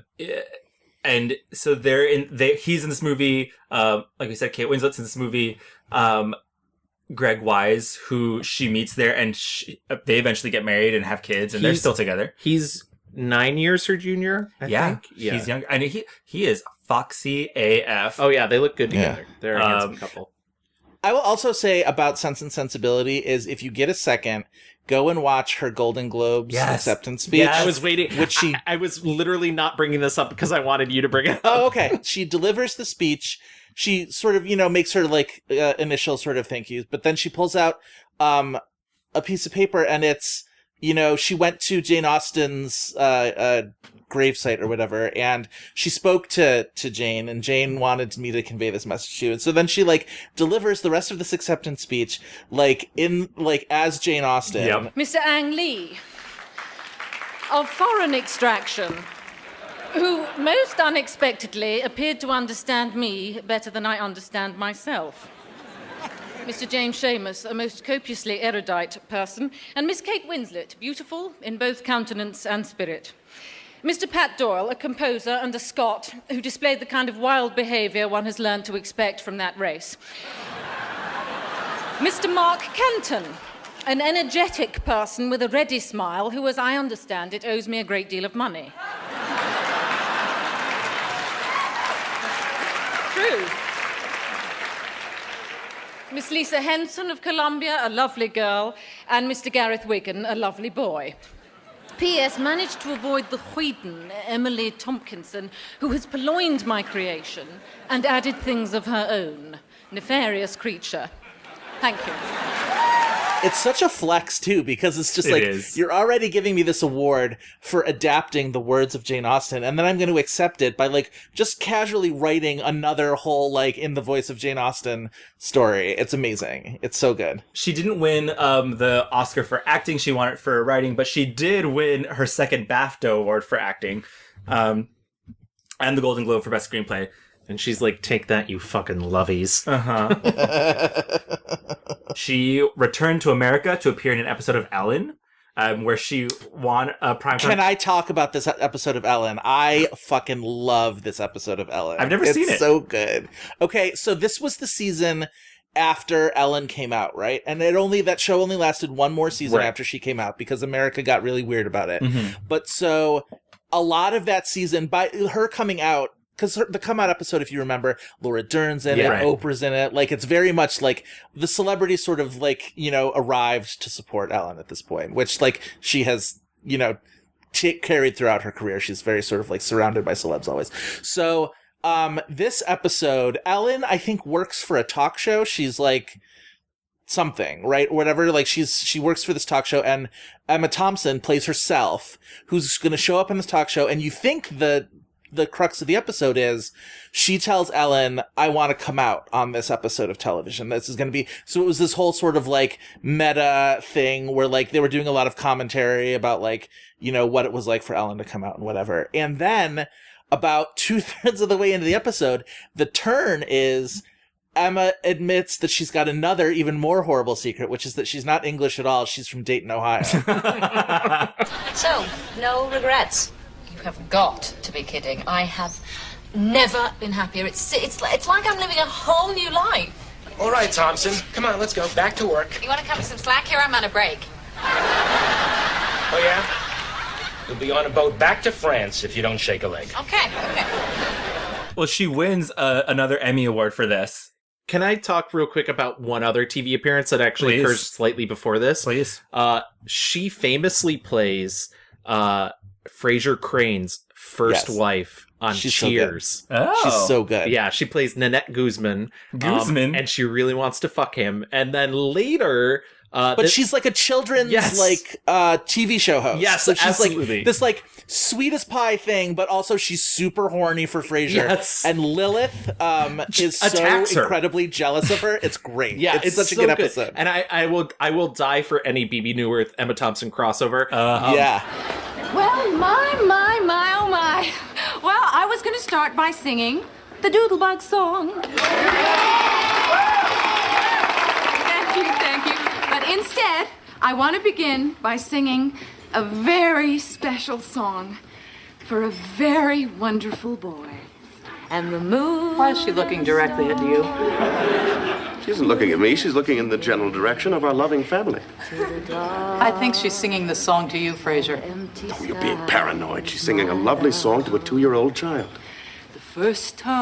so he's in this movie. Like we said, Kate Winslet's in this movie. Greg Wise, who she meets there, and they eventually get married and have kids, and they're still together. He's 9 years her junior, I think. Yeah, he's younger. And he is foxy AF. Oh, yeah, they look good together. Yeah. They're a handsome couple. I will also say about Sense and Sensibility is if you get a second, go and watch her Golden Globes acceptance speech. Yeah, I was waiting. I was literally not bringing this up because I wanted you to bring it up. Oh, okay. She delivers the speech. She sort of, makes her like initial sort of thank yous, but then she pulls out a piece of paper and it's, she went to Jane Austen's gravesite or whatever, and she spoke to Jane, and Jane wanted me to convey this message to you. And so then she like delivers the rest of this acceptance speech as Jane Austen. Yep. Mr. Ang Lee, of foreign extraction, who most unexpectedly appeared to understand me better than I understand myself. Mr. James Seamus, a most copiously erudite person, and Miss Kate Winslet, beautiful in both countenance and spirit. Mr. Pat Doyle, a composer and a Scot who displayed the kind of wild behaviour one has learned to expect from that race. Mr. Mark Kenton, an energetic person with a ready smile who, as I understand it, owes me a great deal of money. True. Miss Lisa Henson of Columbia, a lovely girl, and Mr. Gareth Wigan, a lovely boy. P.S. managed to avoid the Whedon, Emily Tompkinson, who has purloined my creation and added things of her own. Nefarious creature. Thank you. It's such a flex, too, because it's just you're already giving me this award for adapting the words of Jane Austen, and then I'm going to accept it by, just casually writing another whole, in the voice of Jane Austen story. It's amazing. It's so good. She didn't win the Oscar for acting. She won it for writing, but she did win her second BAFTA award for acting, and the Golden Globe for Best Screenplay. And she's like, take that, you fucking lovies. She returned to America to appear in an episode of Ellen, where she won a primetime. Can I talk about this episode of Ellen? I fucking love this episode of Ellen. I've never seen it. It's so good. Okay, so this was the season after Ellen came out, right? And that show only lasted one more season after she came out because America got really weird about it. Mm-hmm. But so a lot of that season, by her coming out, because the come out episode, if you remember, Laura Dern's in it, Oprah's in it. It's very much the celebrities sort of arrived to support Ellen at this point, which she has, carried throughout her career. She's very sort of surrounded by celebs always. So this episode, Ellen, I think, works for a talk show. She's something, right? Or whatever. She works for this talk show, and Emma Thompson plays herself, who's going to show up in this talk show, and you think the crux of the episode is she tells Ellen, I want to come out on this episode of television. This is going to be, so it was this whole sort of meta thing where they were doing a lot of commentary about what it was like for Ellen to come out and whatever. And then about 2/3 of the way into the episode, the turn is Emma admits that she's got another even more horrible secret, which is that she's not English at all. She's from Dayton, Ohio. So, no regrets. You have got to be kidding. I have never been happier. It's like I'm living a whole new life. All right, Thompson. Come on, let's go. Back to work. You want to cut me some slack here? I'm on a break. Oh, yeah? You'll be on a boat back to France if you don't shake a leg. Okay. Well, she wins another Emmy Award for this. Can I talk real quick about one other TV appearance that actually occurs slightly before this? Please. She famously plays Fraser Crane's first wife on Cheers. She's so good. Yeah, she plays Nanette Guzman. Guzman? And she really wants to fuck him. And then later... but she's like a children's TV show host. Yes, so she's absolutely. like this like sweet as pie thing, but also she's super horny for Frasier. Yes. And Lilith is so incredibly jealous of her. It's great. Yeah, it's such a good episode. And I will die for any BB Newirth Emma Thompson crossover. Yeah. Well, my, oh my. Well, I was going to start by singing the Doodlebug song. Thank you. But instead, I want to begin by singing a very special song for a very wonderful boy. And the moon... Why is she looking directly at you? She isn't looking at me. She's looking in the general direction of our loving family. I think she's singing the song to you, Fraser. Oh, you're being paranoid. She's singing a lovely song to a 2-year-old child. The first time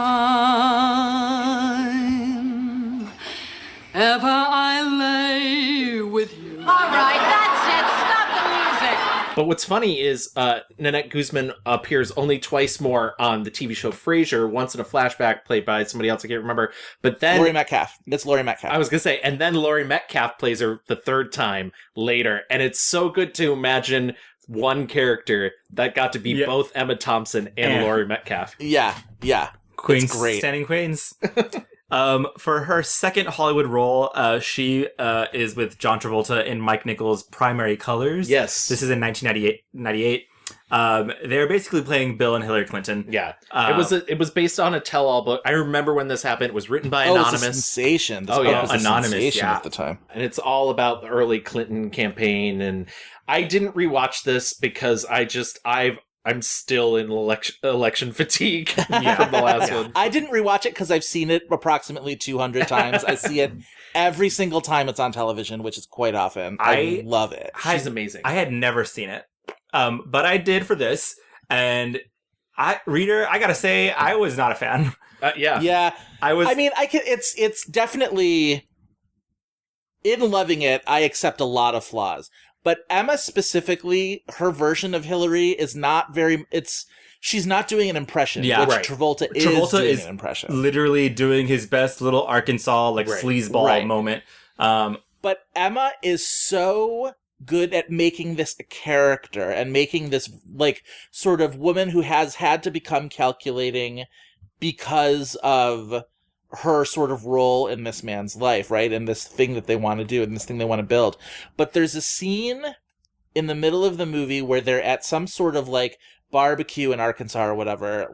ever I lay with you. All right, that's it. Stop the music. But what's funny is Nanette Guzman appears only twice more on the TV show Frasier, once in a flashback played by somebody else I can't remember. But then... Laurie Metcalf. It's Laurie Metcalf. I was going to say, and then Laurie Metcalf plays her the third time later. And it's so good to imagine one character that got to be both Emma Thompson and Laurie Metcalf. Yeah. Queens, it's great. Standing Queens. For her second Hollywood role, she is with John Travolta in Mike Nichols' Primary Colors. Yes. This is in 1998. They're basically playing Bill and Hillary Clinton. Yeah. It was based on a tell-all book. I remember when this happened. It was written by Anonymous. It's a sensation. This book was Anonymous, sensation at the time. And it's all about the early Clinton campaign. And I didn't rewatch this because I'm still in election fatigue from the last one. I didn't rewatch it because I've seen it approximately 200 times. I see it every single time it's on television, which is quite often. I love it. She's amazing. I had never seen it, but I did for this. And I gotta say, I was not a fan. Yeah. I mean, it's definitely, in loving it, I accept a lot of flaws. But Emma specifically, her version of Hillary is not very... She's not doing an impression, which Travolta is doing an impression. Literally doing his best little Arkansas, sleazeball moment. But Emma is so good at making this a character and making this, sort of woman who has had to become calculating because of her sort of role in this man's life, right? And this thing that they want to do and this thing they want to build. But there's a scene in the middle of the movie where they're at some sort of barbecue in Arkansas or whatever,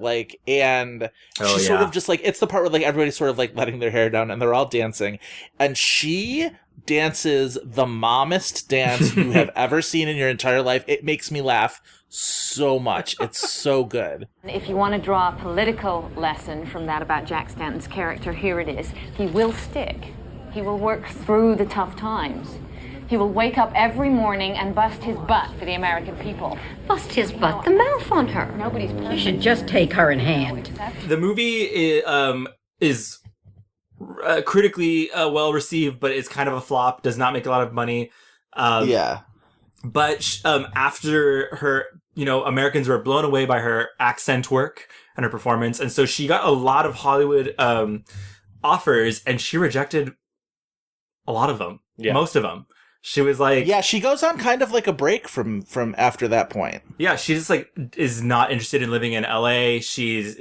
and she's sort of just it's the part where everybody's sort of letting their hair down and they're all dancing. And she dances the mommest dance you have ever seen in your entire life. It makes me laugh so much. It's so good. If you want to draw a political lesson from that about Jack Stanton's character, here it is. He will stick. He will work through the tough times. He will wake up every morning and bust his butt for the American people. Bust his butt? The mouth on her. Nobody's perfect. You should just take her in hand. The movie is critically well received, but it's kind of a flop. Does not make a lot of money. But after her, Americans were blown away by her accent work and her performance. And so she got a lot of Hollywood offers, and she rejected a lot of them. Yeah. Most of them. She was she goes on kind of a break from after that point. Yeah, she just is not interested in living in LA. She's,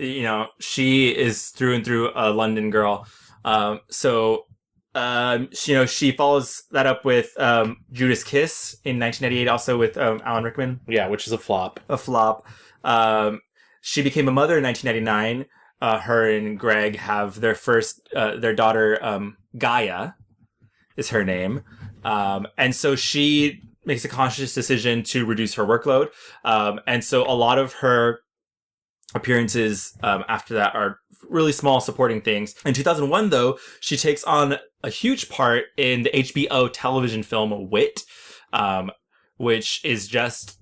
she is through and through a London girl. She follows that up with Judas Kiss in 1998, also with Alan Rickman. Yeah, which is a flop. She became a mother in 1999. Her and Greg have their first, their daughter, Gaia is her name. And so she makes a conscious decision to reduce her workload. And so a lot of her appearances after that are really small supporting things. In 2001, though, she takes on a huge part in the HBO television film Wit, which is just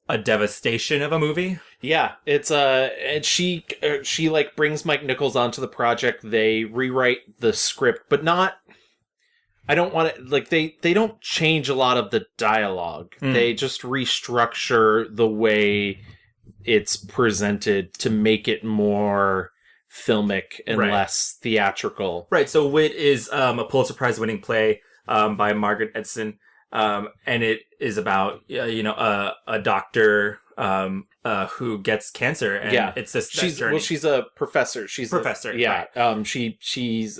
a devastation of a movie. Yeah, it's and she like brings Mike Nichols onto the project. They rewrite the script, but not. I don't want to like they don't change a lot of the dialogue. They just restructure the way it's presented to make it more filmic and less theatrical. Right. So Wit is a Pulitzer Prize winning play by Margaret Edson. And it is about, a doctor who gets cancer. And it's this journey. Well, she's a professor. She's professor. Right. She's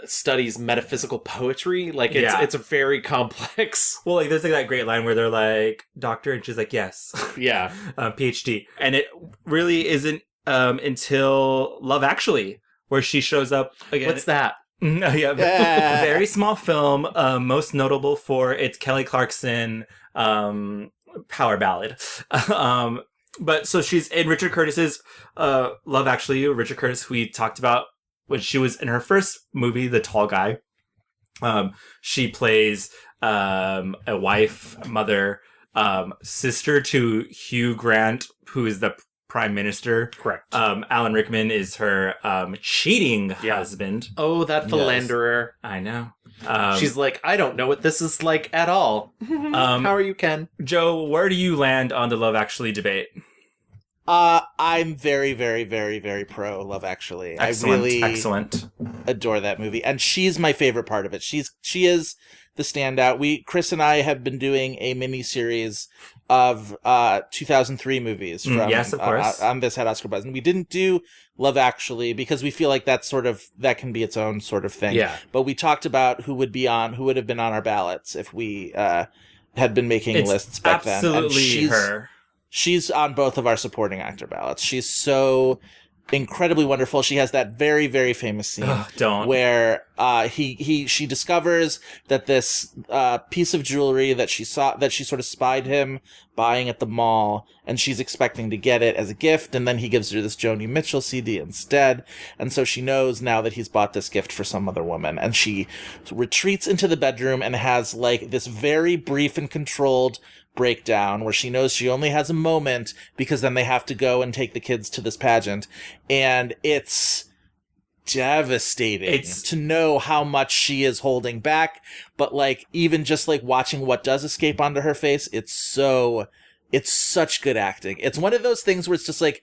studies metaphysical poetry. Like it's a very complex. Well, like there's like that great line where they're like, "Doctor," and she's like, "Yes." Yeah. PhD. And it really isn't until Love Actually where she shows up again. What's that? Very small film, most notable for its Kelly Clarkson power ballad. But so she's in Richard Curtis's Love Actually. Richard Curtis, who we talked about when she was in her first movie, The Tall Guy. She plays a wife, mother, sister to Hugh Grant, who is the Prime Minister. Correct. Alan Rickman is her cheating husband. Oh, that philanderer. Yes. I know. She's like, I don't know what this is like at all. How are you, Ken? Joe, where do you land on the Love Actually debate? I'm very, very, very, very pro Love Actually. Excellent, I really adore that movie, and she's my favorite part of it. She is the standout. Chris and I have been doing a mini series of 2003 movies from yes, of course. On This Had Oscar Buzz, and we didn't do Love Actually because we feel like that can be its own sort of thing. Yeah. But we talked about who would have been on our ballots if we had been making lists back then. Absolutely, her. She's on both of our supporting actor ballots. She's so incredibly wonderful. She has that very, very famous scene where she discovers that this piece of jewelry that she sort of spied him buying at the mall, and she's expecting to get it as a gift, and then he gives her this Joni Mitchell CD instead, and so she knows now that he's bought this gift for some other woman, and she retreats into the bedroom and has like this very brief and controlled breakdown where she knows she only has a moment because then they have to go and take the kids to this pageant, and it's devastating to know how much she is holding back, but like even just like watching what does escape onto her face, it's such good acting. It's one of those things where it's just like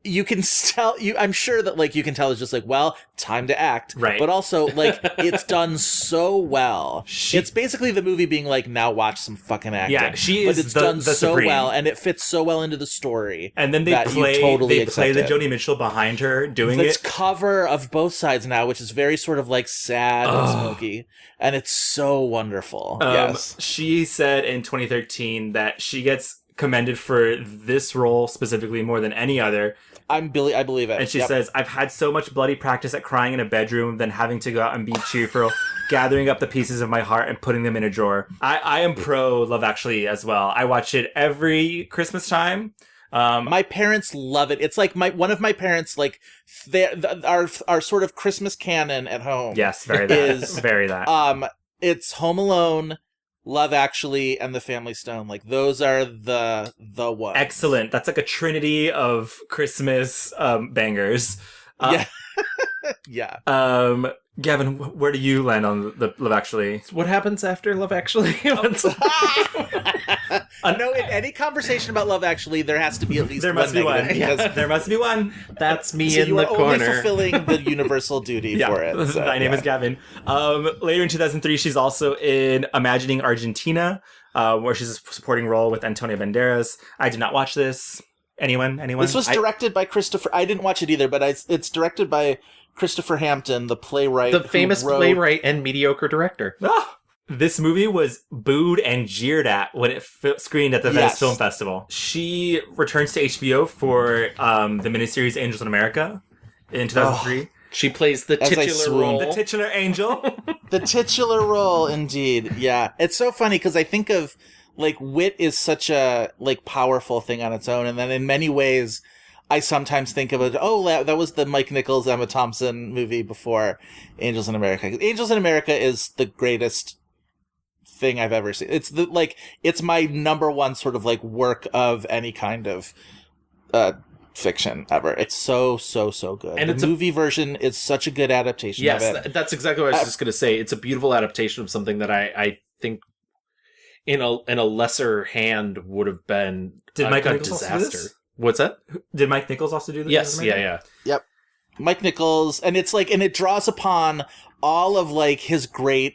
you can tell I'm sure that like you can tell it's just like, well, time to act, right? But also like it's done so well. It's basically the movie being like, now watch some fucking acting. Yeah, but it's done so supreme. well, and it fits so well into the story. And then they play the Joni Mitchell behind her doing this it. Cover of Both Sides Now, which is very sort of like sad and smoky, and it's so wonderful. Yes, she said in 2013 that she gets commended for this role specifically more than any other. I believe it. And she says, I've had so much bloody practice at crying in a bedroom than having to go out and be cheerful, gathering up the pieces of my heart and putting them in a drawer. I am pro Love Actually as well. I watch it every Christmas time. My parents love it. It's like one of my parents, like our sort of Christmas canon at home. Yes, very that. It's Home Alone, Love Actually, and The Family Stone. Like those are the ones. Excellent. That's like a trinity of Christmas bangers. Yeah. Gavin, where do you land on the Love Actually? What happens after Love Actually? No, in any conversation about Love Actually, there has to be at least there must be one. Because there must be one. That's me so in the corner. You are only fulfilling the universal duty for it. So, my name is Gavin. Later in 2003, she's also in Imagining Argentina, where she's a supporting role with Antonio Banderas. I did not watch this. Anyone? This was directed by Christopher. I didn't watch it either, but it's directed by Christopher Hampton, the playwright, the famous playwright and mediocre director. This movie was booed and jeered at when it screened at the Venice Film Festival. She returns to HBO for the miniseries Angels in America in 2003. She plays the titular role. The titular angel. The titular role, indeed. Yeah. It's so funny because I think of like wit is such a like powerful thing on its own, and then in many ways I sometimes think of it, that was the Mike Nichols, Emma Thompson movie before Angels in America. Angels in America is the greatest thing I've ever seen. It's it's my number one sort of like work of any kind of fiction ever. It's so good. And the movie version is such a good adaptation of it. Yes, that's exactly what I was just going to say. It's a beautiful adaptation of something that I think in a lesser hand would have been a disaster. What's that? Did Mike Nichols also do this? Yes, yeah. Yep. Mike Nichols, and it's like, and it draws upon all of like his great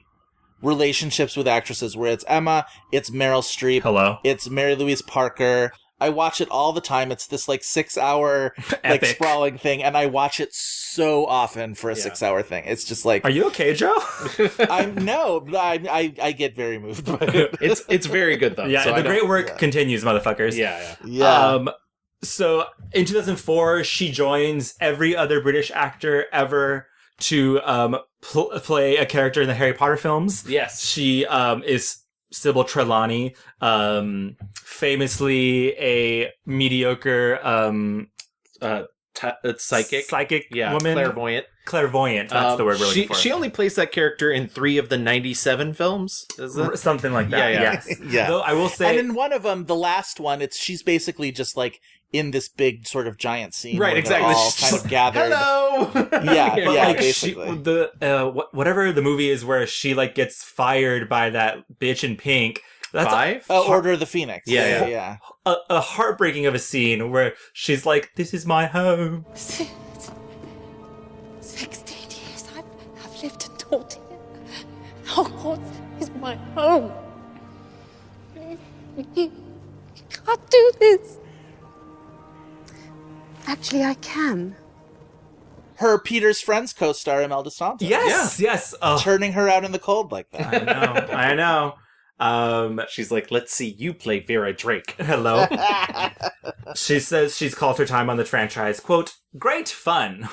relationships with actresses, where it's Emma, it's Meryl Streep, it's Mary Louise Parker. I watch it all the time. It's this like 6-hour like sprawling thing, and I watch it so often for a 6-hour thing. It's just like, are you okay, Joe? I get very moved by it. It's very good though. Yeah, so the great work continues, motherfuckers. Yeah. So in 2004, she joins every other British actor ever to play a character in the Harry Potter films. Yes. She is Sybil Trelawney, famously a mediocre psychic woman. Clairvoyant, that's the word we're looking for. She only plays that character in 3 of the 97 films, is it? Something like that, yes. Yeah. Though I will say... And in one of them, the last one, she's basically just like in this big sort of giant scene. Right, exactly. All kind of gathered. Hello! yeah, basically. Whatever the movie is where she like gets fired by that bitch in pink... That's 5? Order of the Phoenix. Yeah. A heartbreaking of a scene where she's like, "This is my home." 16 years I've lived and taught here. Hogwarts is my home. You can't do this. Actually, I can. Her Peter's Friends co-star Imelda Staunton. Yes. Turning her out in the cold like that. I know. She's like, let's see you play Vera Drake. Hello. She says she's called her time on the franchise, quote, "great fun."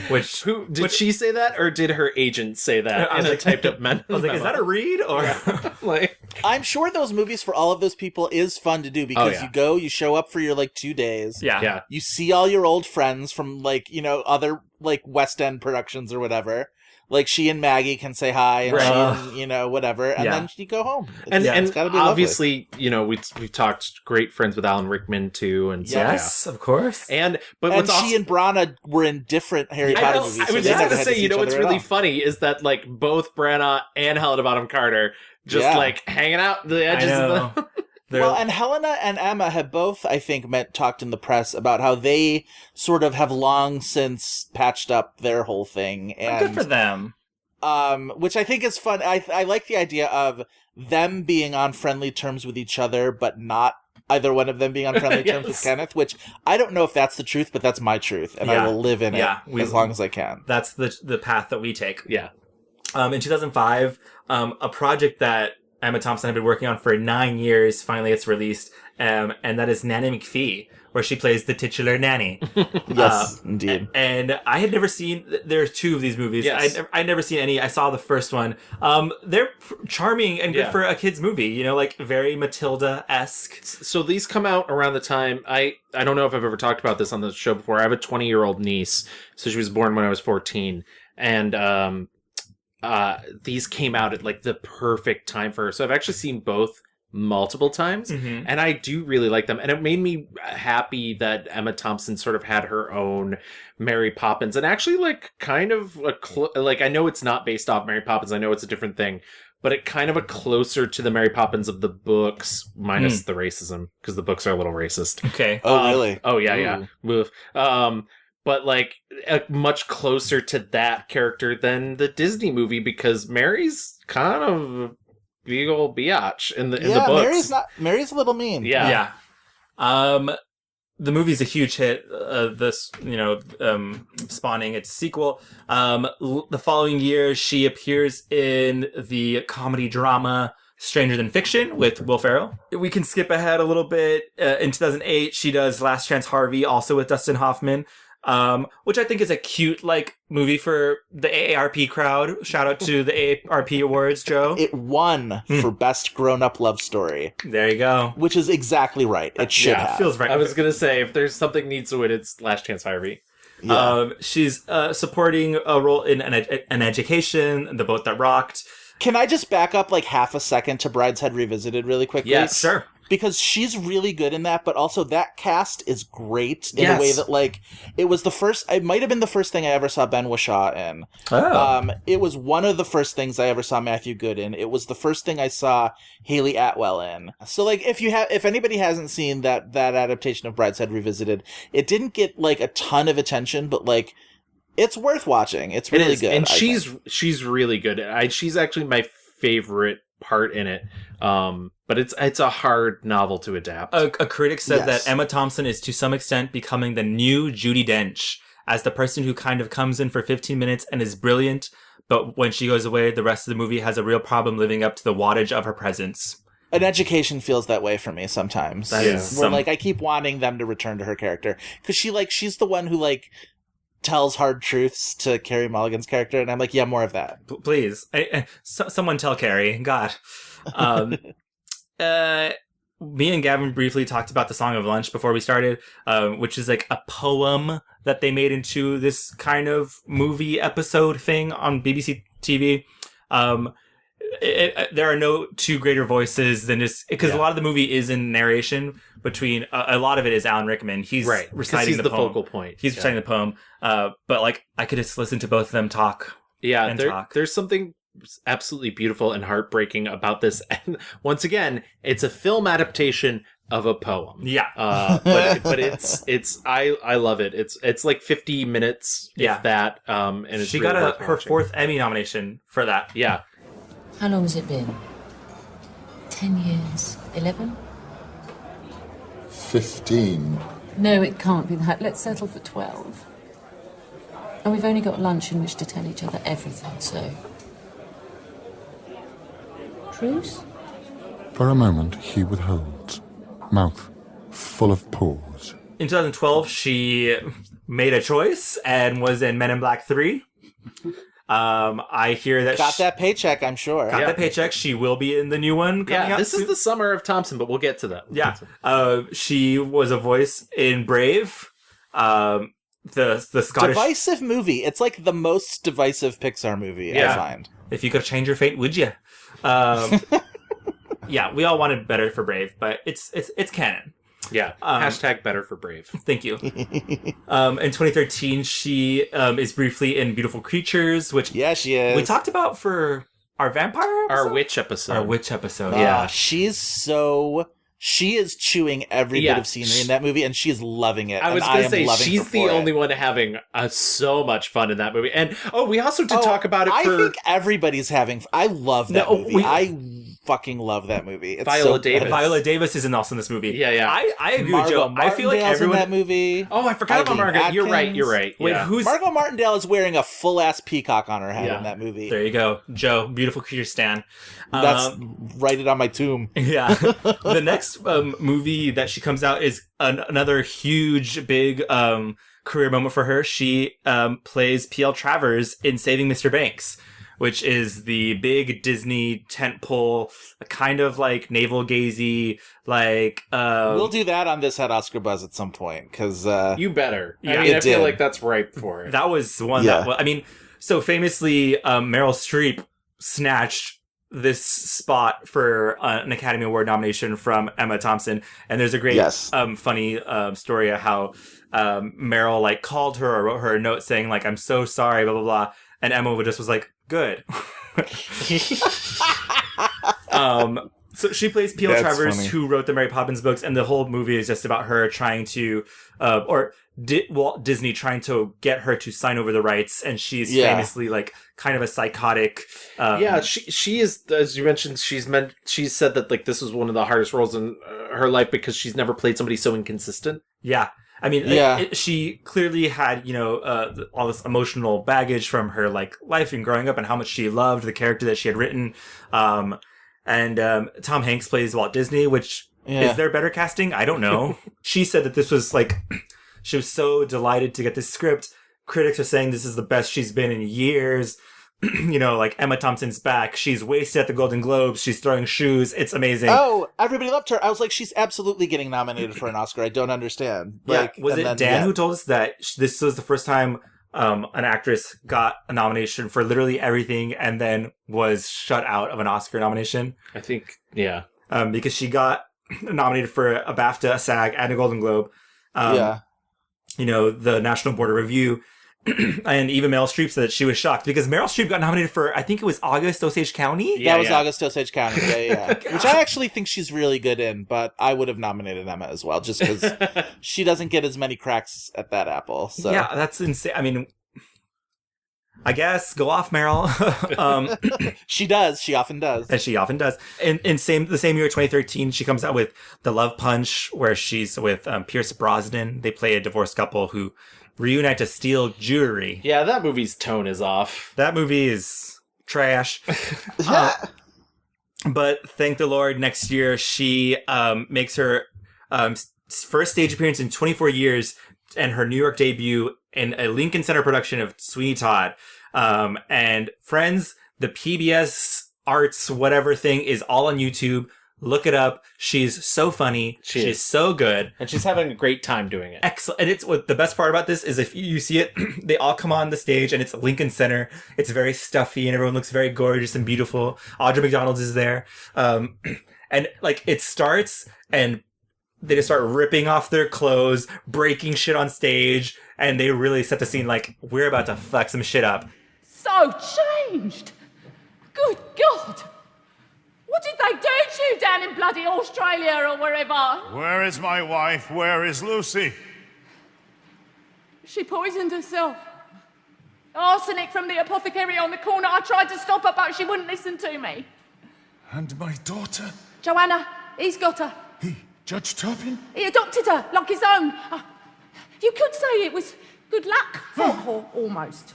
Did she say that, or did her agent say that in a typed up memo? I was like, is that a read? Or I'm sure those movies for all of those people is fun to do, because you show up for your like 2 days. Yeah. You see all your old friends from like, other like West End productions or whatever. Like she and Maggie can say hi, and she and, whatever, and then you go home. And it's gotta be obviously, we've talked great friends with Alan Rickman too, and so, yes, of course. And she and Branagh were in different Harry Potter movies. I was just going to say, what's really funny is that like both Branagh and Helena Bonham Carter just like hanging out the edges of the. Well, and Helena and Emma have both, I think, talked in the press about how they sort of have long since patched up their whole thing. And good for them. Which I think is fun. I like the idea of them being on friendly terms with each other, but not either one of them being on friendly terms with Kenneth, which I don't know if that's the truth, but that's my truth, and I will live in it as long as I can. That's the path that we take. Yeah. In 2005, a project that Emma Thompson had been working on for 9 years finally gets released, and that is Nanny McPhee, where she plays the titular nanny. Yes, indeed. And I had never seen... There are 2 of these movies. Yes. I'd never seen any. I saw the first one. They're charming and good for a kid's movie, like very Matilda-esque. So these come out around the time... I don't know if I've ever talked about this on the show before. I have a 20-year-old niece, so she was born when I was 14. And... these came out at like the perfect time for her. So I've actually seen both multiple times, and I do really like them. And it made me happy that Emma Thompson sort of had her own Mary Poppins, and actually like kind of like, I know it's not based off Mary Poppins. I know it's a different thing, but it kind of a closer to the Mary Poppins of the books, minus the racism, because the books are a little racist. Okay. Oh, really? Oh yeah. But like much closer to that character than the Disney movie, because Mary's kind of a big old biatch in the books. Mary's a little mean. Yeah. The movie's a huge hit. Spawning its sequel. The following year, she appears in the comedy drama Stranger Than Fiction with Will Ferrell. We can skip ahead a little bit. In 2008, she does Last Chance Harvey, also with Dustin Hoffman. which I think is a cute like movie for the AARP crowd. Shout out to the AARP Awards, Joe. It won for Best Grown-Up Love Story. There you go. Which is exactly right. It should have. Feels right. I was going to say, if there's something needs to win, it's Last Chance Harvey. Yeah. She's supporting a role in an education, The Boat That Rocked. Can I just back up like half a second to Brideshead Revisited really quickly? Yes, sure. Because she's really good in that, but also that cast is great in Yes. a way that, like, it might have been the first thing I ever saw Ben Whishaw in. Oh. It was one of the first things I ever saw Matthew Good in. It was the first thing I saw Haley Atwell in. So, like, if anybody hasn't seen that adaptation of Brideshead Revisited, it didn't get, like, a ton of attention, but, like, it's worth watching. It's really good. And she's really good. She's actually my favorite part in it. But it's a hard novel to adapt. A critic said that Emma Thompson is to some extent becoming the new Judi Dench as the person who kind of comes in for 15 minutes and is brilliant, but when she goes away, the rest of the movie has a real problem living up to the wattage of her presence. An Education feels that way for me sometimes. Where like I keep wanting them to return to her character because she's the one who like tells hard truths to Carey Mulligan's character, and I'm like, yeah, more of that, please. Someone tell Carey. God. Me and Gavin briefly talked about the Song of Lunch before we started, which is like a poem that they made into this kind of movie episode thing on BBC TV. There are no two greater voices than just because a lot of the movie is in narration between a lot of it is Alan Rickman. He's reciting the poem. Focal point. He's reciting the poem. But like I could just listen to both of them talk. Yeah, there's something absolutely beautiful and heartbreaking about this. And once again, it's a film adaptation of a poem. Yeah. But it's I love it. It's like 50 minutes, if that. And it's she really got worth her watching. 4th Emmy nomination for that. Yeah. How long has it been? 10 years? 11? 15. No, it can't be that. Let's settle for 12. And we've only got lunch in which to tell each other everything, so... Truce? For a moment, he withholds, mouth full of pause. In 2012, she made a choice and was in Men in Black 3. I hear that got that paycheck, I'm sure. Got that paycheck. She will be in the new one coming out. This is the summer of Thompson, but we'll get to that. She was a voice in Brave. The Scottish divisive movie. It's like the most divisive Pixar movie I find. If you could change your fate, would you? Yeah, we all wanted better for Brave, but it's canon. Yeah. Hashtag better for Brave. Thank you. In 2013, she is briefly in Beautiful Creatures, which she is. We talked about for our vampire episode? Our witch episode. Our witch episode. Yeah, she is chewing every bit of scenery in that movie, and she is loving it. I was going to say, she's the only one having so much fun in that movie. And, we also did talk about it I think everybody's having I love that movie. I fucking love that movie. It's Viola Davis. Viola Davis is also in this movie. Yeah. I agree Margot with Joe. I feel like Martindale's everyone in that movie. Oh, I forgot about Margot. Atkins. You're right. Wait, yeah. who's Margot Martindale is wearing a full-ass peacock on her head in that movie. There you go. Joe, Beautiful Creature stan. That's write it on my tomb. Yeah. The next movie that she comes out is another huge, big career moment for her. She plays P.L. Travers in Saving Mr. Banks, which is the big Disney tentpole, kind of like navel-gazy, like... we'll do that on This Had Oscar Buzz at some point, because... you better. Yeah, I feel like that's ripe for it. That was one that... so famously, Meryl Streep snatched this spot for an Academy Award nomination from Emma Thompson, and there's a great funny story of how Meryl called her or wrote her a note saying I'm so sorry, blah blah blah, and Emma just was like, good. So she plays P.L. Travers, funny. who wrote the Mary Poppins books, and the whole movie is just about her trying to Walt Disney trying to get her to sign over the rights, and she's famously kind of a psychotic. She is, as you mentioned. She's said that this was one of the hardest roles in her life because she's never played somebody so inconsistent. Yeah. I mean, she clearly had, all this emotional baggage from her life and growing up, and how much she loved the character that she had written. And Tom Hanks plays Walt Disney, which is there better casting? I don't know. She said that this was She was so delighted to get this script. Critics are saying this is the best she's been in years. You know, like Emma Thompson's back. She's wasted at the Golden Globes. She's throwing shoes. It's amazing. Oh, everybody loved her. I was like, she's absolutely getting nominated for an Oscar. I don't understand. Like, was it Dan who told us that this was the first time an actress got a nomination for literally everything and then was shut out of an Oscar nomination? I think, yeah. Because she got nominated for a BAFTA, a SAG, and a Golden Globe. You know, the National Board of Review. And even Meryl Streep said that she was shocked because Meryl Streep got nominated for, I think it was August Osage County? That was August Osage County, yeah. Which I actually think she's really good in, but I would have nominated Emma as well, just because she doesn't get as many cracks at that apple. So. Yeah, that's insane. I mean, I guess, go off, Meryl. She does. She often does. And she often does. In the same year, 2013, she comes out with The Love Punch, where she's with Pierce Brosnan. They play a divorced couple who reunite to steal jewelry. Yeah, that movie's tone is off. That movie is trash. But thank the Lord, next year she makes her first stage appearance in 24 years and her New York debut in a Lincoln Center production of Sweeney Todd. And friends, the PBS Arts whatever thing is all on YouTube. Look it up. She's so funny. She's so good. And she's having a great time doing it. Excellent. And it's what the best part about this is if you see it, they all come on the stage and it's Lincoln Center. It's very stuffy and everyone looks very gorgeous and beautiful. Audra McDonald is there. And like it starts and they just start ripping off their clothes, breaking shit on stage. And they really set the scene like we're about to fuck some shit up. So changed. Good God. What did they do to you down in bloody Australia or wherever? Where is my wife? Where is Lucy? She poisoned herself. Arsenic from the apothecary on the corner. I tried to stop her, but she wouldn't listen to me. And my daughter? Joanna, he's got her. Judge Turpin? He adopted her, like his own. You could say it was good luck for her, almost.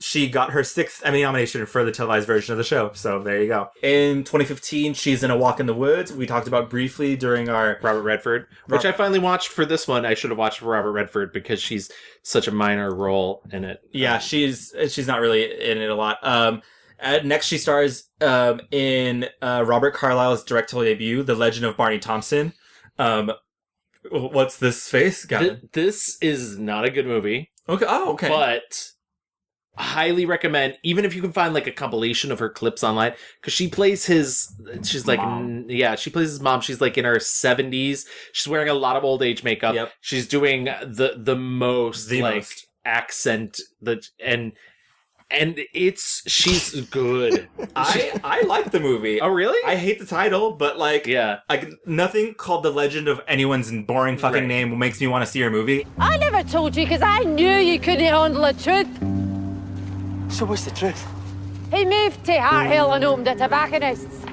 She got her 6th Emmy nomination for the televised version of the show. So there you go. In 2015, she's in A Walk in the Woods. We talked about briefly during our Robert Redford, which I finally watched for this one. I should have watched for Robert Redford because she's such a minor role in it. Yeah, she's not really in it a lot. Next, she stars in Robert Carlyle's directorial debut, The Legend of Barney Thompson. What's this face, Gavin? This is not a good movie. Okay. Oh, okay. But highly recommend, even if you can find like a compilation of her clips online, because she plays she's like mom. She plays his mom. She's like in her 70s. She's wearing a lot of old age makeup. Yep. She's doing the most accent and she's good. I like the movie. Oh, really? I hate the title, but like nothing called The Legend of anyone's boring fucking name makes me want to see her movie. I never told you because I knew you couldn't handle the truth. So what's the truth? He moved to Hart Hill and opened a tobacconist's.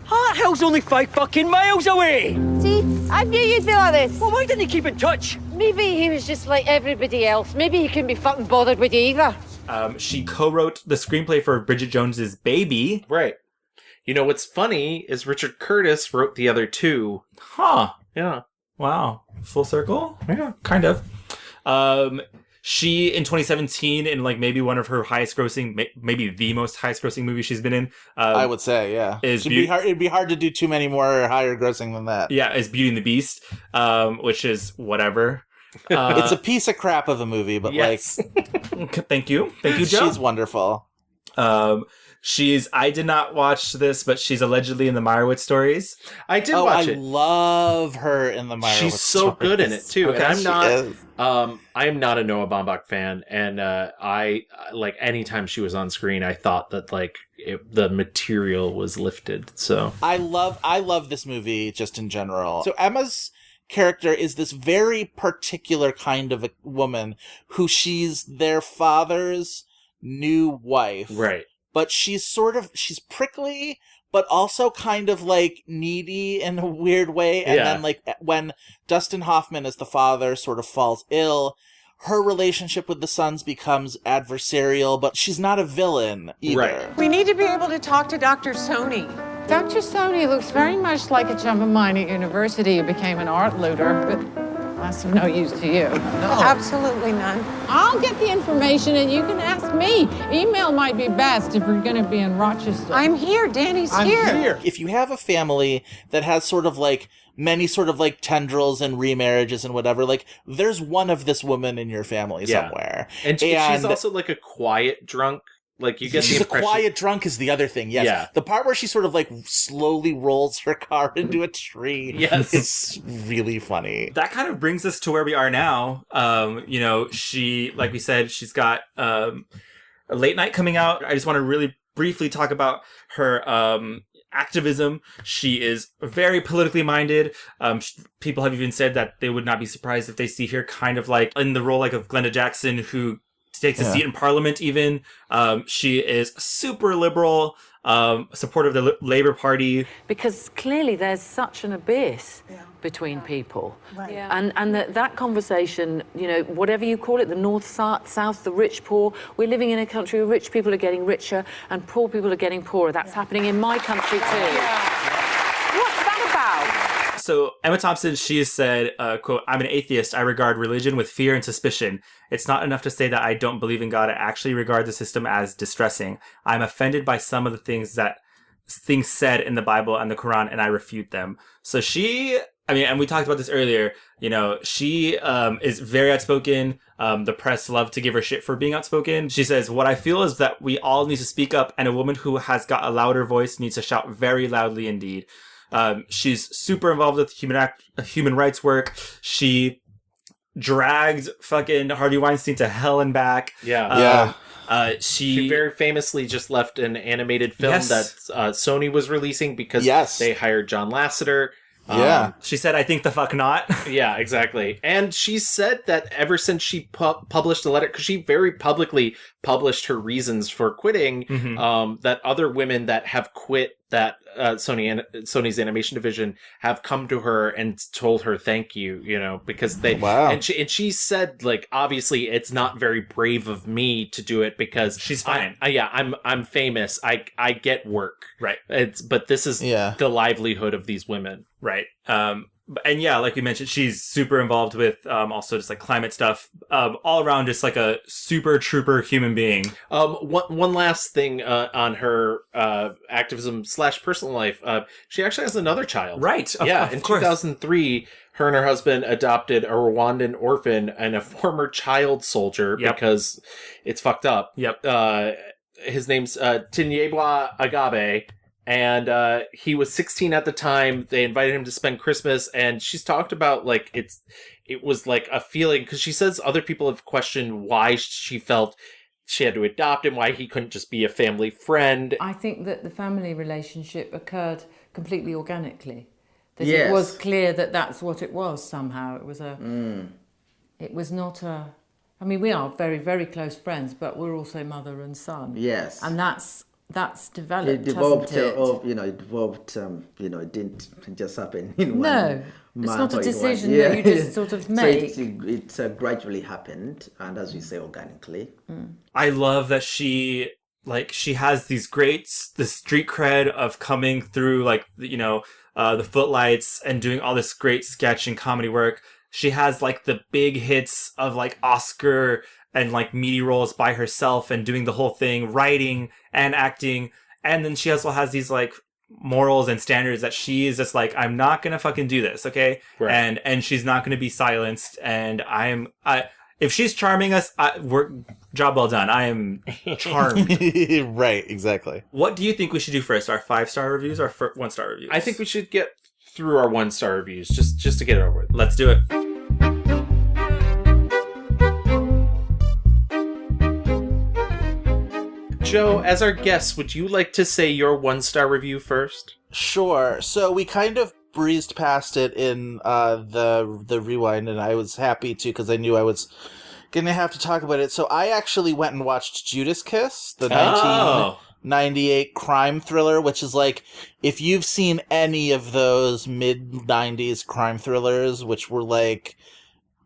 Hart Hill's only 5 fucking miles away! See, I knew you'd be like this. Well, why didn't he keep in touch? Maybe he was just like everybody else. Maybe he couldn't be fucking bothered with you either. She co-wrote the screenplay for Bridget Jones's Baby. Right. You know what's funny is Richard Curtis wrote the other two. Huh. Yeah. Wow. Full circle? Yeah. Kind of. She, in 2017, in like maybe one of her highest grossing, maybe the most highest grossing movie she's been in. I would say, yeah. It'd be hard to do too many more higher grossing than that. Yeah, is Beauty and the Beast, which is whatever. It's a piece of crap of a movie, but yes. Thank you, Joe. She's wonderful. I did not watch this, but she's allegedly in the Meyerowitz Stories. I did watch it. I love her in the Meyerowitz Stories. She's so good in it too. Okay, and I'm not a Noah Baumbach fan, and I like anytime she was on screen, I thought that like the material was lifted. So I love this movie just in general. So Emma's character is this very particular kind of a woman who she's their father's new wife. Right. But she's prickly, but also kind of like needy in a weird way. And then like when Dustin Hoffman as the father sort of falls ill, her relationship with the sons becomes adversarial, but she's not a villain either. Right. We need to be able to talk to Dr. Sony. Dr. Sony looks very much like a chum of mine at university who became an art looter, but That's of no use to you. No. Absolutely none. I'll get the information and you can ask me. Email might be best if you're going to be in Rochester. I'm here. Danny's here. If you have a family that has sort of like many sort of like tendrils and remarriages and whatever, like there's one of this woman in your family somewhere. And she's also like a quiet drunk. Like you get she's the impression. A quiet drunk is the other thing. Yes. Yeah. The part where she sort of like slowly rolls her car into a tree. Yes. Is really funny. That kind of brings us to where we are now. You know, she, like we said, she's got a late night coming out. I just want to really briefly talk about her activism. She is very politically minded. People have even said that they would not be surprised if they see her kind of like in the role like of Glenda Jackson, who takes a seat in Parliament even. She is super liberal, supportive of the Labour Party. Because clearly there's such an abyss between people. Right. Yeah. And that conversation, you know, whatever you call it, the north, south, the rich, poor, we're living in a country where rich people are getting richer and poor people are getting poorer. That's happening in my country too. What's that about? So Emma Thompson, she has said, quote, "I'm an atheist. I regard religion with fear and suspicion. It's not enough to say that I don't believe in God. I actually regard the system as distressing. I'm offended by some of the things said in the Bible and the Quran, and I refute them." So she, I mean, and we talked about this earlier, you know, she is very outspoken. The press love to give her shit for being outspoken. She says, "What I feel is that we all need to speak up, and a woman who has got a louder voice needs to shout very loudly indeed." She's super involved with human rights work. She dragged fucking Harvey Weinstein to hell and back. She very famously just left an animated film that Sony was releasing because they hired John Lasseter. She said, "I think the fuck not." Yeah, exactly. And she said that ever since she published the letter, because she very publicly published her reasons for quitting, that other women that have quit that Sony's animation division have come to her and told her thank you, you know, because they and she said, like, obviously it's not very brave of me to do it because she's fine. I'm famous. I get work. Right. But this is the livelihood of these women. Right. And yeah, like we mentioned, she's super involved with also just like climate stuff. All around, just like a super trooper human being. One last thing on her activism / personal life. She actually has another child. Right. In 2003, her and her husband adopted a Rwandan orphan and a former child soldier because it's fucked up. His name's Tinyebwa Agabe. And he was 16 at the time. They invited him to spend Christmas, and she's talked about like it was like a feeling, because she says other people have questioned why she felt she had to adopt him, why he couldn't just be a family friend. I think that the family relationship occurred completely organically. That it was clear that that's what it was somehow. It was it was not a. I mean, we are very, very close friends, but we're also mother and son. Yes, and that's developed. It developed, it developed. It didn't just happen in one. No, it's not a decision that you just sort of make. So it's gradually happened, and as we say, organically. I love that she has the street cred of coming through, like, you know, the Footlights and doing all this great sketch and comedy work. She has like the big hits of like Oscar and like meaty roles by herself and doing the whole thing, writing and acting. And then she also has these like morals and standards that she is just like, I'm not going to fucking do this. Okay. Right. And she's not going to be silenced. And if she's charming us, job well done. I am charmed. Right. Exactly. What do you think we should do first? Our 5-star reviews or 1-star reviews? I think we should get through our 1-star reviews just to get it over with. Let's do it. Joe, as our guest, would you like to say your 1-star review first? Sure. So we kind of breezed past it in the rewind, and I was happy to because I knew I was going to have to talk about it. So I actually went and watched Judas Kiss, the 1998 crime thriller, which is like, if you've seen any of those mid-90s crime thrillers, which were like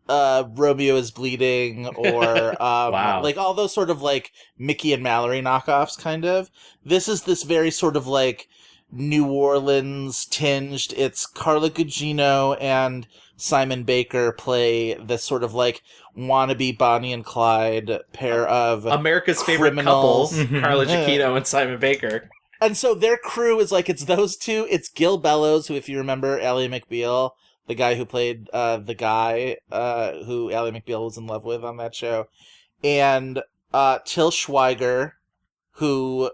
Romeo is Bleeding or like all those sort of like Mickey and Mallory knockoffs kind of. This is this very sort of like New Orleans tinged. It's Carla Gugino and Simon Baker play this sort of like wannabe Bonnie and Clyde pair of America's criminals. favorite couple, Carla Gugino and Simon Baker. And so their crew is like, it's those two. It's Gil Bellows, who, if you remember, Ally McBeal, the guy who played the guy who Ally McBeal was in love with on that show, and Till Schweiger, who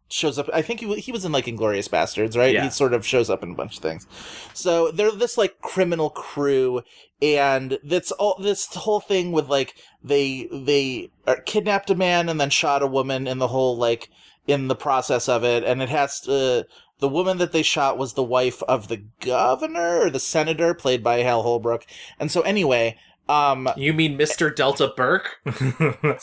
shows up. I think he was in like Inglourious Bastards, right? Yeah. He sort of shows up in a bunch of things. So they're this like criminal crew, and this whole thing with like they kidnapped a man and then shot a woman, in the whole like in the process of it, and it has to. The woman that they shot was the wife of the governor or the senator, played by Hal Holbrook. And so anyway, you mean Mr. Delta Burke?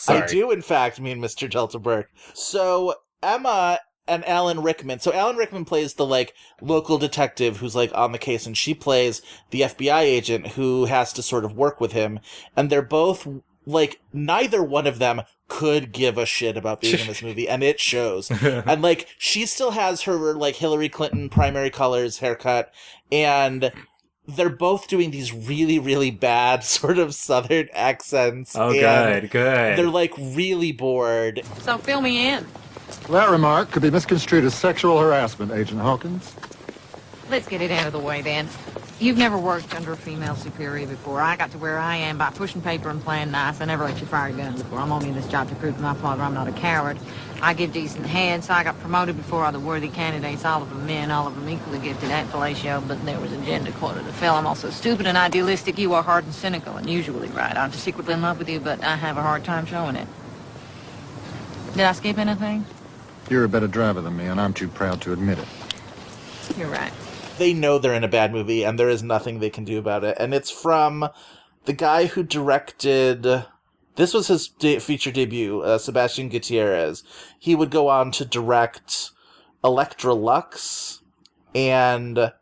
I do in fact mean Mr. Delta Burke. So Emma and Alan Rickman. So Alan Rickman plays the like local detective who's like on the case, and she plays the FBI agent who has to sort of work with him. And they're both like, neither one of them could give a shit about being in this movie, and it shows. And like, she still has her like Hillary Clinton primary colors haircut, and they're both doing these really, really bad sort of Southern accents. Oh, and good. They're like really bored. So fill me in. That remark could be misconstrued as sexual harassment, Agent Hawkins. Let's get it out of the way, then. You've never worked under a female superior before. I got to where I am by pushing paper and playing nice. I never let you fire a gun before. I'm only in this job to prove to my father I'm not a coward. I give decent heads. I got promoted before other worthy candidates, all of them men, all of them equally gifted at fellatio, but there was a gender quota to fill. I'm also stupid and idealistic. You are hard and cynical and usually right. I'm just secretly in love with you, but I have a hard time showing it. Did I skip anything? You're a better driver than me, and I'm too proud to admit it. You're right. They know they're in a bad movie, and there is nothing they can do about it. And it's from the guy who directed... This was his feature debut, Sebastian Gutierrez. He would go on to direct Electra Lux and...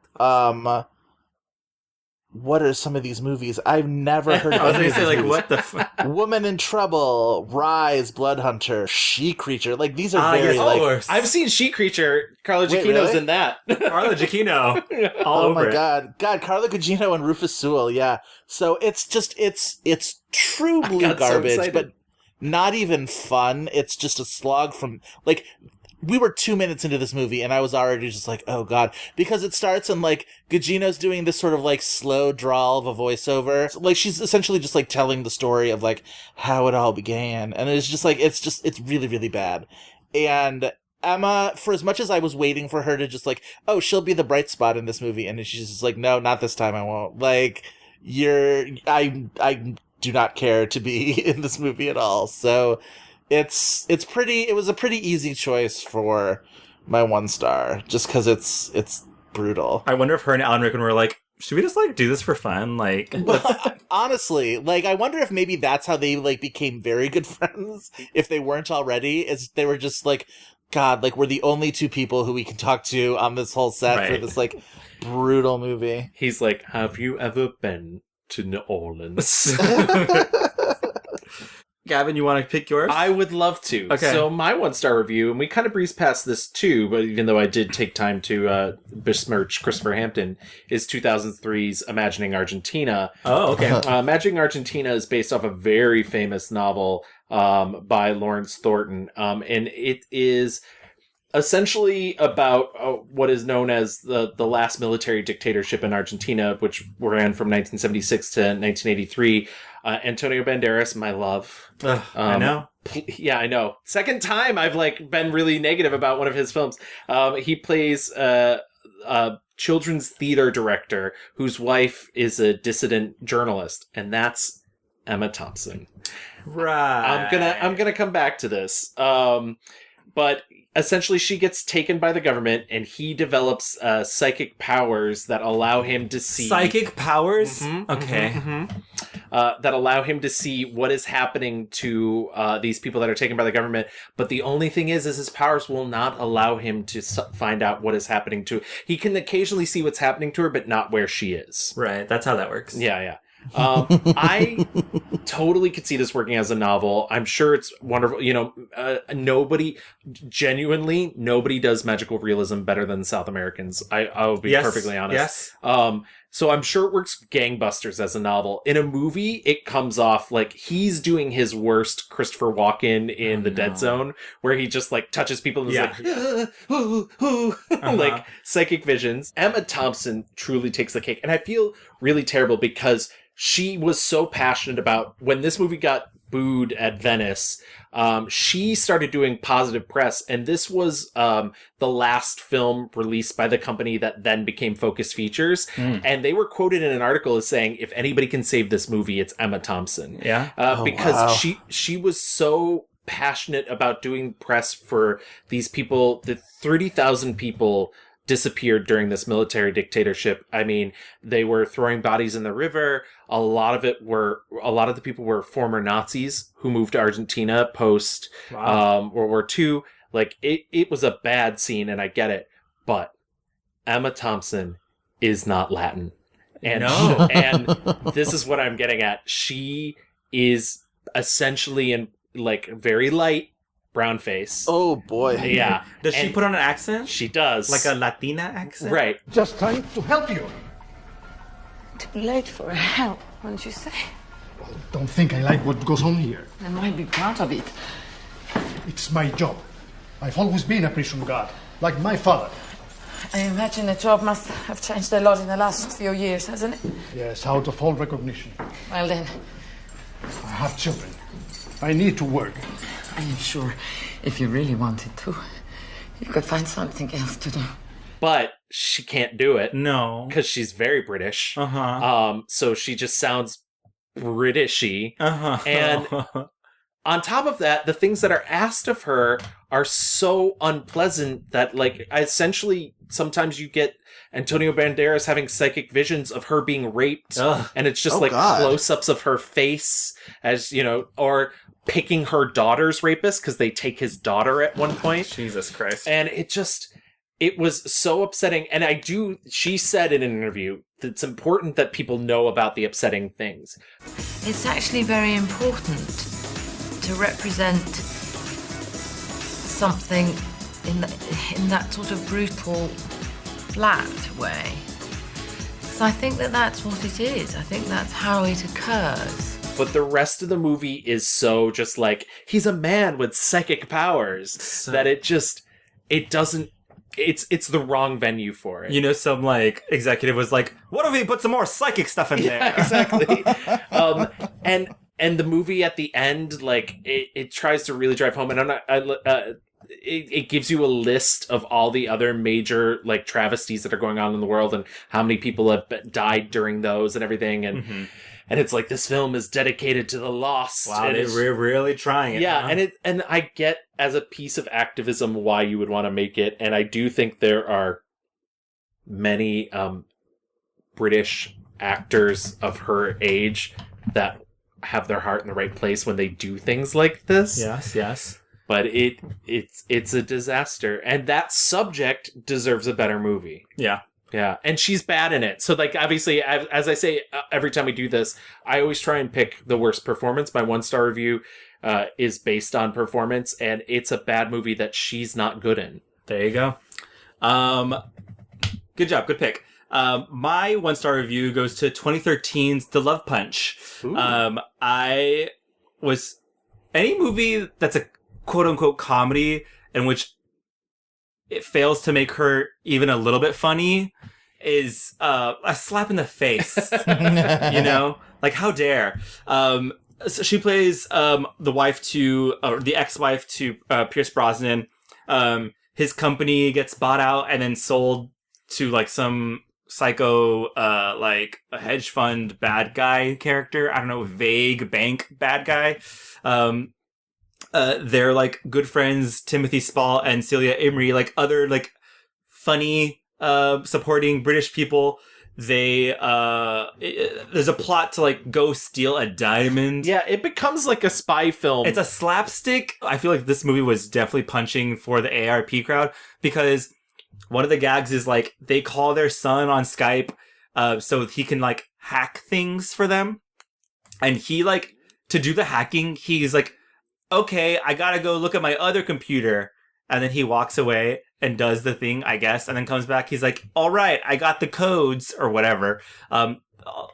what are some of these movies? I've never heard of. I was going to say, like, what the... Woman in Trouble, Rise, Bloodhunter, She Creature. Like, these are very, like... I've seen She Creature. Carla Gugino's really? in that. Carla Gugino. All oh over my it. God, Carla Gugino and Rufus Sewell, yeah. So it's just, it's true blue got so garbage, excited. but not even fun. It's just a slog from, like... We were 2 minutes into this movie, and I was already just like, oh God. Because it starts, and, like, Gugino's doing this sort of, like, slow drawl of a voiceover. Like, she's essentially just, like, telling the story of, like, how it all began. And it's just, like, it's really, really bad. And Emma, for as much as I was waiting for her to just, like, oh, she'll be the bright spot in this movie, and she's just like, no, not this time, I won't. Like, I do not care to be in this movie at all. So... It was a pretty easy choice for my 1 star, just because it's brutal. I wonder if her and Alan Rickman were like, should we just like do this for fun? Like, honestly, like, I wonder if maybe that's how they like became very good friends, if they weren't already, is they were just like, God, like, we're the only 2 people who we can talk to on this whole set for this like brutal movie. He's like, have you ever been to New Orleans? Gavin, you want to pick yours? I would love to. Okay. So my 1-star review, and we kind of breezed past this too, but even though I did take time to besmirch Christopher Hampton, is 2003's Imagining Argentina. Oh, okay. Imagining Argentina is based off a very famous novel by Lawrence Thornton, and it is essentially about what is known as the last military dictatorship in Argentina, which ran from 1976 to 1983. Antonio Banderas, my love. I know. Yeah, I know. Second time I've like been really negative about one of his films. He plays a children's theater director whose wife is a dissident journalist, and that's Emma Thompson. Right. I'm gonna come back to this. But essentially she gets taken by the government, and he develops psychic powers that allow him to see... Psychic powers? Okay. That allow him to see what is happening to these people that are taken by the government. But the only thing is his powers will not allow him to find out what is happening to... He can occasionally see what's happening to her, but not where she is. Right. That's how that works. Yeah. I totally could see this working as a novel. I'm sure it's wonderful. Nobody does magical realism better than South Americans. I'll be perfectly honest. Yes. So I'm sure it works gangbusters as a novel. In a movie, it comes off like he's doing his worst Christopher Walken in The Dead Zone, where he just like touches people and is like psychic visions. Emma Thompson truly takes the cake. And I feel really terrible because she was so passionate about when this movie got booed at Venice. She started doing positive press, and this was the last film released by the company that then became Focus Features, and they were quoted in an article as saying, "If anybody can save this movie, it's Emma Thompson." Yeah, because she was so passionate about doing press for these people. The 30,000 people disappeared during this military dictatorship. I mean, they were throwing bodies in the river. A lot of the people were former Nazis who moved to Argentina post World War II. Like it was a bad scene, and I get it, but Emma Thompson is not Latin. And and this is what I'm getting at. She is essentially in like very light brown face. Oh boy. Yeah. Does she put on an accent? She does. Like a Latina accent? Right. Just trying to help you. Too late for help, wouldn't you say? Don't think I like what goes on here. I might be part of it. It's my job. I've always been a prison guard, like my father. I imagine the job must have changed a lot in the last few years, hasn't it? Yes, out of all recognition. Well then, I have children. I need to work. I am sure if you really wanted to, you could find something else to do. But she can't do it. No. Because she's very British. So she just sounds Britishy. And on top of that, the things that are asked of her are so unpleasant that, like, essentially, sometimes you get Antonio Banderas having psychic visions of her being raped. And it's just close-ups of her face, as, you know, or picking her daughter's rapist because they take his daughter at one point. Jesus Christ. And it was so upsetting. And she said in an interview that it's important that people know about the upsetting things. It's actually very important to represent something in that sort of brutal, flat way. Because I think that's what it is. I think that's how it occurs. But the rest of the movie is so just like, he's a man with psychic powers that it doesn't, it's the wrong venue for it. You know, some like executive was like, what if we put some more psychic stuff in there? Exactly. And the movie at the end, like it tries to really drive home, and it gives you a list of all the other major like travesties that are going on in the world and how many people have died during those and everything. And it's like, this film is dedicated to the lost. Wow, they're really trying it. Yeah, and I get as a piece of activism why you would want to make it, and I do think there are many British actors of her age that have their heart in the right place when they do things like this. Yes. But it's a disaster, and that subject deserves a better movie. Yeah. Yeah, and she's bad in it. So, like, obviously, as I say every time we do this, I always try and pick the worst performance. My 1-star review is based on performance, and it's a bad movie that she's not good in. There you go. Good job. Good pick. My 1-star review goes to 2013's The Love Punch. Any movie that's a quote-unquote comedy in which it fails to make her even a little bit funny is a slap in the face. You know? Like, how dare? So she plays the ex-wife to Pierce Brosnan. His company gets bought out and then sold to like some psycho like a hedge fund bad guy character. I don't know, vague bank bad guy. They're like good friends, Timothy Spall and Celia Imrie, like other like funny supporting British people. There's a plot to like go steal a diamond. Yeah, it becomes like a spy film. It's a slapstick. I feel like this movie was definitely punching for the AARP crowd because one of the gags is like they call their son on Skype so he can like hack things for them. And he like, to do the hacking, he's like, okay, I gotta go look at my other computer. And then he walks away and does the thing, I guess, and then comes back. He's like, all right, I got the codes or whatever.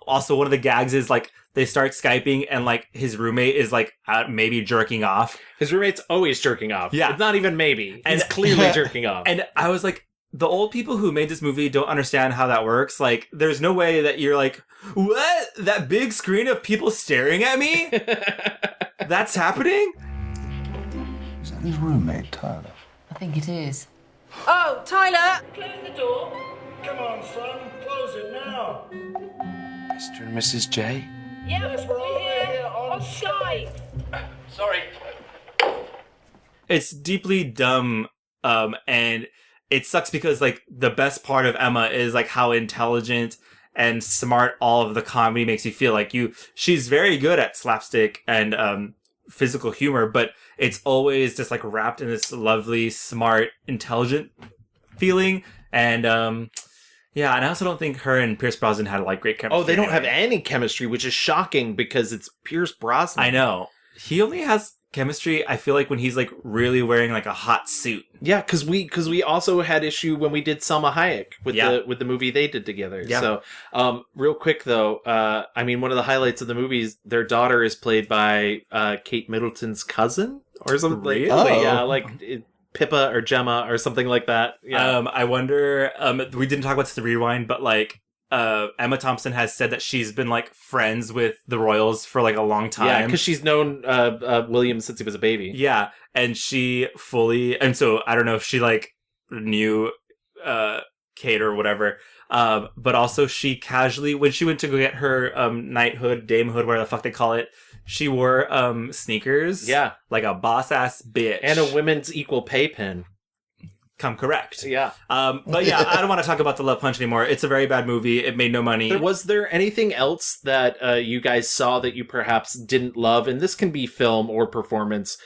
Also, one of the gags is like they start Skyping and like his roommate is like maybe jerking off. His roommate's always jerking off. Yeah. It's not even maybe. He's clearly jerking off. And I was like, the old people who made this movie don't understand how that works. Like, there's no way that you're like, what? That big screen of people staring at me? That's happening? Is that his roommate, Tyler? I think it is. Oh, Tyler! Close the door. Come on, son. Close it now. Mr. and Mrs. J? Yes, we're all here on Skype. Sorry. It's deeply dumb, and it sucks because, like, the best part of Emma is, like, how intelligent and smart all of the comedy makes you feel. Like, she's very good at slapstick and, physical humor, but it's always just, like, wrapped in this lovely, smart, intelligent feeling. And, yeah, and I also don't think her and Pierce Brosnan had, like, great chemistry. Oh, they don't have any chemistry, which is shocking because it's Pierce Brosnan. I know. He only has chemistry, I feel like, when he's like really wearing like a hot suit. Yeah, because we also had issue when we did Salma Hayek with the movie they did together. Yeah. So real quick though, I mean, one of the highlights of the movies, their daughter is played by Kate Middleton's cousin or something. Really? Oh. Yeah, like Pippa or Gemma or something like that. Yeah. I wonder. We didn't talk about this in the rewind, but like. Emma Thompson has said that she's been like friends with the royals for like a long time. Yeah, because she's known William since he was a baby. Yeah, and so I don't know if she like knew Kate or whatever. But also she casually, when she went to go get her knighthood, damehood, whatever the fuck they call it, she wore sneakers. Yeah, like a boss ass bitch, and a women's equal pay pin. Come correct. Yeah. But yeah, I don't want to talk about The Love Punch anymore. It's a very bad movie. It made no money. Was there anything else that you guys saw that you perhaps didn't love? And this can be film or performance.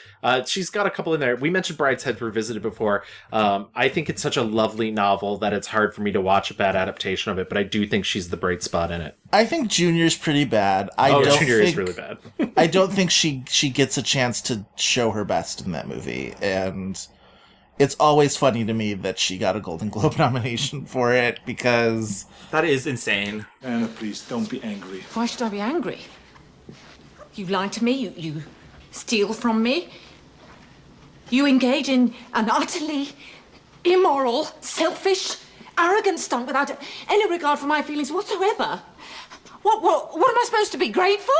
She's got a couple in there. We mentioned Brideshead Revisited before. I think it's such a lovely novel that it's hard for me to watch a bad adaptation of it, but I do think she's the bright spot in it. I think Junior's pretty bad. Junior is really bad. I don't think she gets a chance to show her best in that movie, and it's always funny to me that she got a Golden Globe nomination for it, because that is insane. Anna, please, don't be angry. Why should I be angry? You lie to me, you steal from me, you engage in an utterly immoral, selfish, arrogant stunt without any regard for my feelings whatsoever. What am I supposed to be, grateful?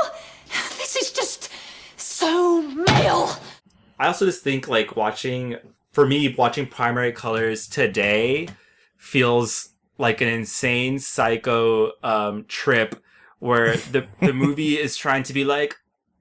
This is just so male. I also just think, like, watching Primary Colors today feels like an insane psycho trip where the movie is trying to be like,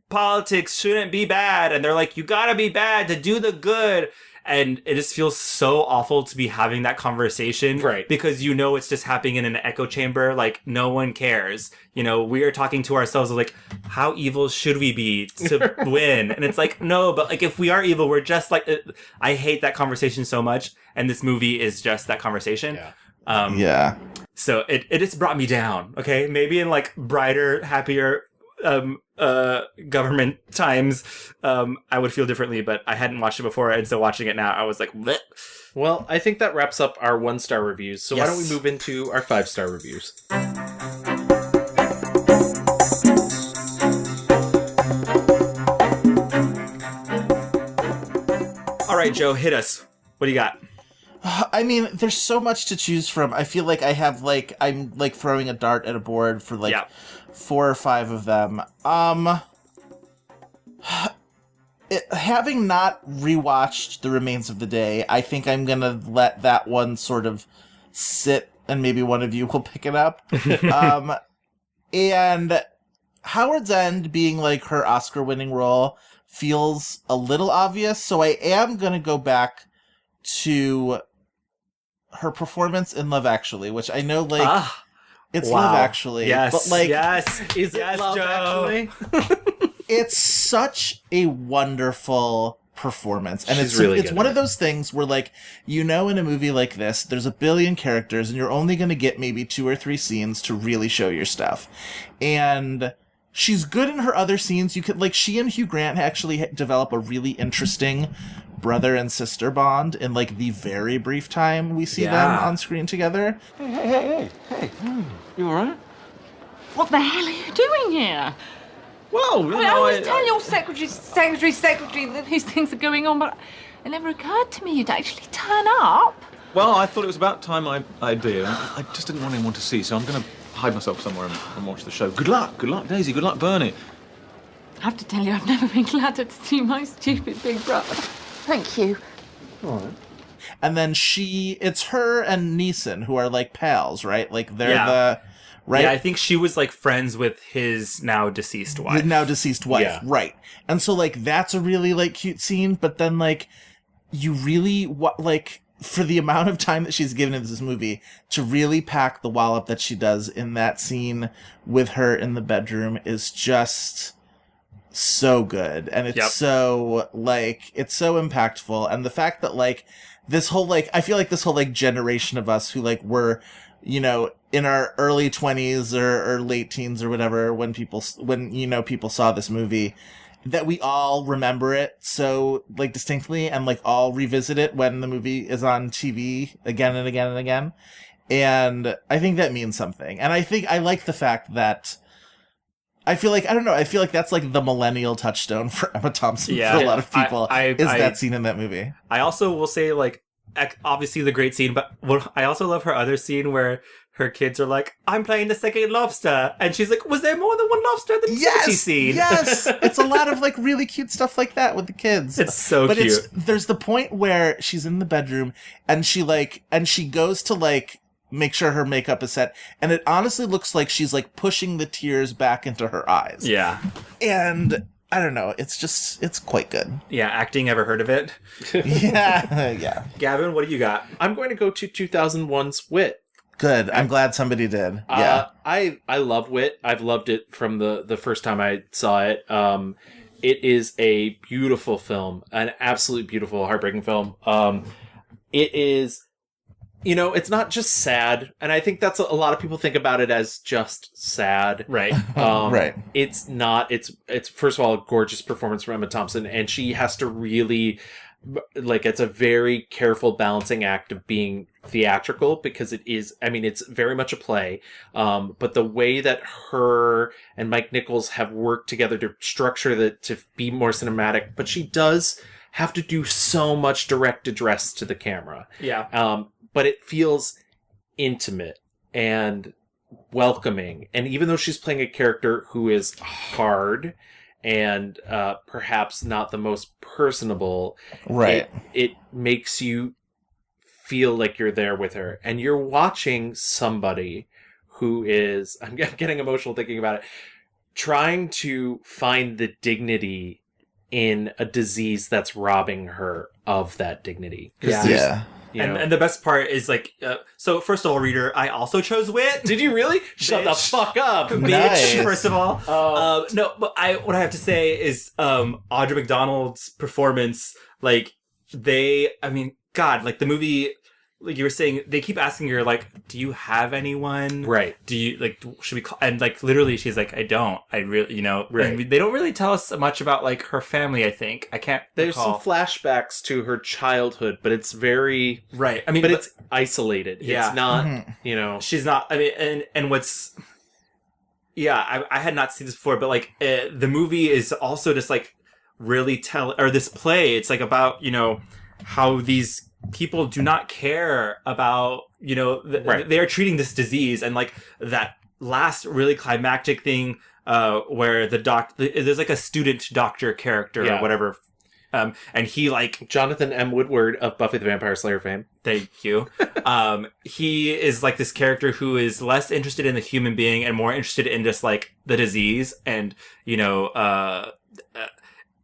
politics shouldn't be bad, and they're like, you gotta be bad to do the good, and it just feels so awful to be having that conversation, right? Because you know it's just happening in an echo chamber. Like, no one cares. You know, we are talking to ourselves like, how evil should we be to win? And it's like, no, but like, if we are evil, we're just like, I hate that conversation so much, and this movie is just that conversation. Yeah. So it just brought me down. Okay, maybe in like brighter, happier government times, I would feel differently, but I hadn't watched it before, and so watching it now, I was like, bleh. Well, I think that wraps up our 1-star reviews, so Yes. why don't we move into our 5-star reviews? All right, Joe, hit us. What do you got? I mean, there's so much to choose from. I feel like I'm like throwing a dart at a board for like 4 or 5 of them. Having not rewatched The Remains of the Day, I think I'm gonna let that one sort of sit, and maybe one of you will pick it up. And Howard's End being like her Oscar-winning role feels a little obvious, so I am gonna go back to her performance in Love Actually, which I know, like, it's wow. Love Actually. Yes, but, like, is it Love Joe. Actually? It's such a wonderful performance. And She's really it's good one at of those things where, like, in a movie like this, there's a billion characters and you're only going to get maybe 2 or 3 scenes to really show your stuff. And she's good in her other scenes. You could, like, she and Hugh Grant actually develop a really interesting brother and sister bond in, like, the very brief time we see them on screen together. Hey. You all right? What the hell are you doing here? Well, I always tell your secretary that these things are going on, but it never occurred to me you'd actually turn up. Well, I thought it was about time I did. I just didn't want anyone to see, so I'm going to hide myself somewhere and watch the show. Good luck, Daisy. Good luck, Bernie. I have to tell you, I've never been gladder to see my stupid big brother. Thank you. All right. And then it's her and Neeson who are, like, pals, right? Like, they're right? Yeah, I think she was, like, friends with his now deceased wife. Right. And so, like, that's a really, like, cute scene, but then, like, you really, for the amount of time that she's given in this movie, to really pack the wallop that she does in that scene with her in the bedroom is just so good. And it's so, like, it's so impactful. And the fact that, like, this whole, like, I feel like this whole, like, generation of us who, like, were, in our early 20s or late teens or whatever, when people saw this movie, that we all remember it so, like, distinctly and, like, all revisit it when the movie is on TV again and again and again. And I think that means something. And I think I like the fact that I feel like that's, like, the millennial touchstone for Emma Thompson for a lot of people, that scene in that movie. I also will say, like, obviously the great scene, but I also love her other scene where her kids are like, I'm playing the second lobster. And she's like, was there more than one lobster in the nativity scene? Yes! It's a lot of, like, really cute stuff like that with the kids. It's so cute. There's the point where she's in the bedroom and she goes to, like, make sure her makeup is set. And it honestly looks like she's, like, pushing the tears back into her eyes. Yeah. And I don't know. It's quite good. Yeah. Acting, ever heard of it? Yeah. Gavin, what do you got? I'm going to go to 2001's Wit. Good. I'm glad somebody did. Yeah. I love Wit. I've loved it from the first time I saw it. It is a beautiful film, an absolutely beautiful, heartbreaking film. It is, it's not just sad, and I think that's a lot of people think about it as just sad. Right. Right. It's not. It's first of all a gorgeous performance from Emma Thompson, and she has to really, like, it's a very careful balancing act of being theatrical, because it's very much a play, but the way that her and Mike Nichols have worked together to structure that to be more cinematic, but she does have to do so much direct address to the camera. Yeah. But it feels intimate and welcoming, and even though she's playing a character who is hard and perhaps not the most personable, right, it makes you feel like you're there with her, and you're watching somebody who is, I'm getting emotional thinking about it, trying to find the dignity in a disease that's robbing her of that dignity. Yeah. And the best part is, like, so first of all, reader, I also chose Wit. Did you really? Shut the fuck up, bitch. Nice. First of all, no, but what I have to say is, Audra McDonald's performance, like, God, like, the movie, like you were saying, they keep asking her, like, do you have anyone? Right. Do you, like, should we call? And, like, literally, she's like, I don't. I really, Right. And they don't really tell us much about, like, her family, I think. I can't There's recall. some flashbacks to her childhood, but it's very... Right. but it's isolated. Yeah. It's not, She's not, and what's... Yeah, I had not seen this before, but, like, the movie is also just, like, really this play, it's, like, about, how these people do not care about, Right. they are treating this disease, and, like, that last really climactic thing where there's, like, a student doctor character or whatever, and he, like, Jonathan M. Woodward of Buffy the Vampire Slayer fame. Thank you. He is, like, this character who is less interested in the human being and more interested in just, like, the disease, and,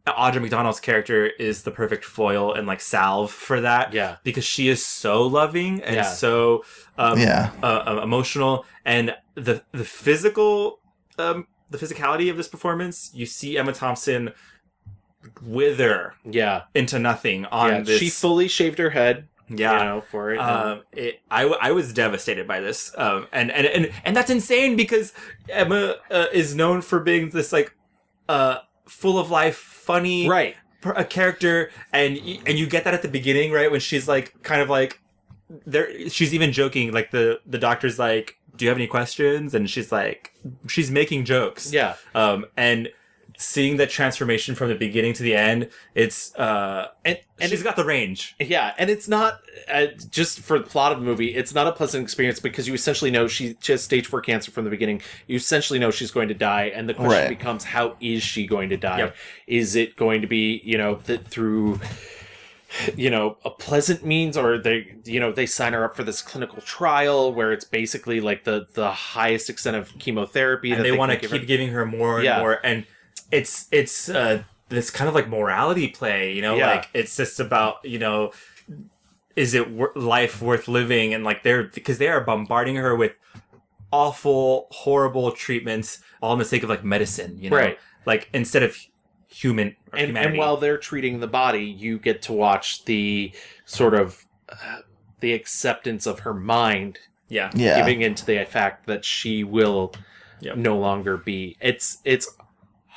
Audra McDonald's character is the perfect foil and, like, salve for that. Yeah. Because she is so loving and so emotional, and the physical the physicality of this performance, you see Emma Thompson wither into nothing on this. She fully shaved her head. Yeah, for it. I was devastated by this, and that's insane because Emma is known for being this like full of life, funny a character, and you get that at the beginning, right, when she's like kind of like there. She's even joking, like the doctor's like, "Do you have any questions?" And she's like, she's making jokes. Yeah, and seeing that transformation from the beginning to the end, it's and she's got the range. Yeah, and it's not just for the plot of the movie. It's not a pleasant experience because you essentially know she has stage 4 cancer from the beginning. You essentially know she's going to die, and the question becomes, how is she going to die? Yep. Is it going to be through a pleasant means, or they sign her up for this clinical trial where it's basically like the highest extent of chemotherapy, and that they want to keep giving her more and more, and it's this kind of like morality play, like it's just about, is it life worth living? And like because they are bombarding her with awful, horrible treatments, all in the sake of like medicine, right? Like instead of humanity. And while they're treating the body, you get to watch the sort of the acceptance of her mind, giving into the fact that she will no longer be. It's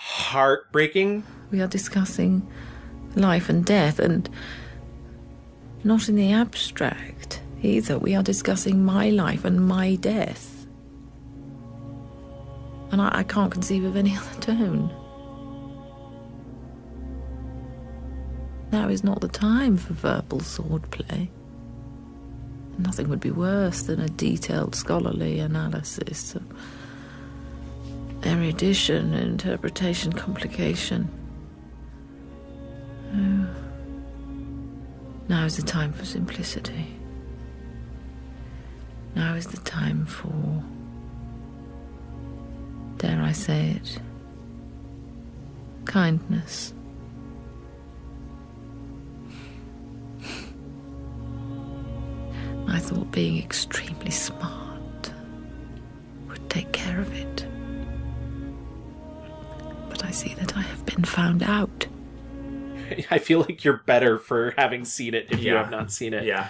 heartbreaking. We are discussing life and death, and not in the abstract either. We are discussing my life and my death. And I can't conceive of any other tone. Now is not the time for verbal swordplay. Nothing would be worse than a detailed scholarly analysis of erudition, interpretation, complication. Oh. Now is the time for simplicity. Now is the time for, dare I say it, kindness. I thought being extremely smart would take care of it. But I see that I have been found out. I feel like you're better for having seen it if you have not seen it. Yeah.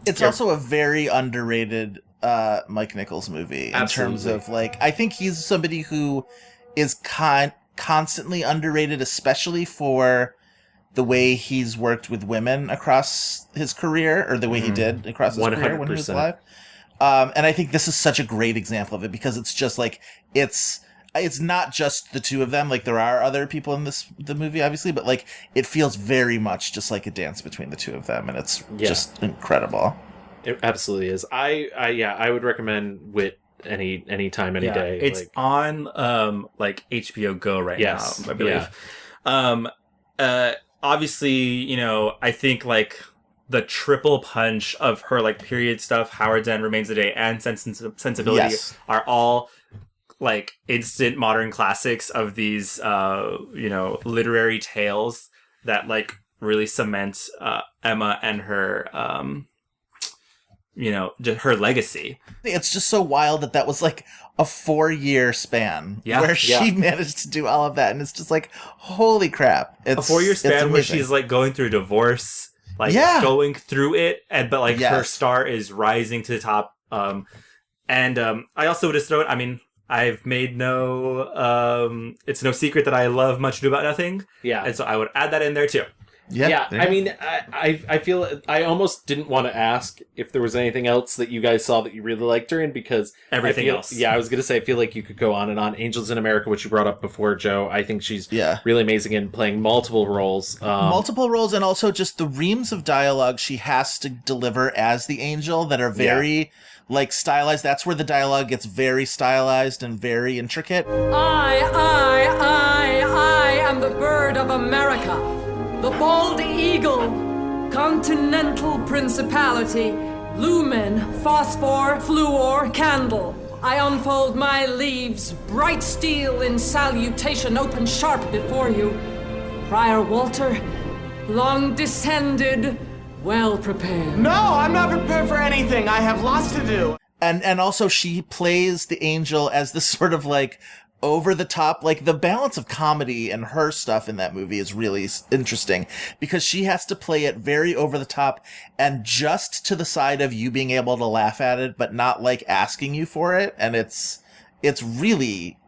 It's also a very underrated Mike Nichols movie in terms of like, I think he's somebody who is constantly underrated, especially for the way he's worked with women across his career, or the way he did across his career when he was alive. And I think this is such a great example of it because it's just like, it's not just the two of them. Like there are other people in the movie, obviously, but like it feels very much just like a dance between the two of them, and it's just incredible. It absolutely is. I would recommend Wit any time, any day. It's on like HBO Go right now, I believe. Obviously, I think like the triple punch of her like period stuff, Howard's End, Remains of the Day, and Sense and Sensibility are all like instant modern classics of these literary tales that like really cement Emma and her her legacy. It's just so wild that was like a 4-year span where she managed to do all of that, and it's just like, holy crap. It's a 4-year span where she's like going through divorce, like going through it, but like her star is rising to the top. And I also would just throw it, I mean, I've made it's no secret that I love Much Ado About Nothing. Yeah. And so I would add that in there too. Yeah, I mean, I feel I almost didn't want to ask if there was anything else that you guys saw that you really liked her in, because everything else. Yeah, I was going to say, I feel like you could go on and on. Angels in America, which you brought up before, Joe. I think she's really amazing in playing multiple roles. And also just the reams of dialogue she has to deliver as the angel that are very like stylized. That's where the dialogue gets very stylized and very intricate. I am the bird of America. The bald eagle, continental principality, lumen, phosphor, fluor, candle. I unfold my leaves, bright steel in salutation, open sharp before you. Friar Walter, long descended, well prepared. No, I'm not prepared for anything. I have lots to do. And also she plays the angel as this sort of like over the top. Like, the balance of comedy and her stuff in that movie is really interesting because she has to play it very over the top and just to the side of you being able to laugh at it, but not like asking you for it. And it's really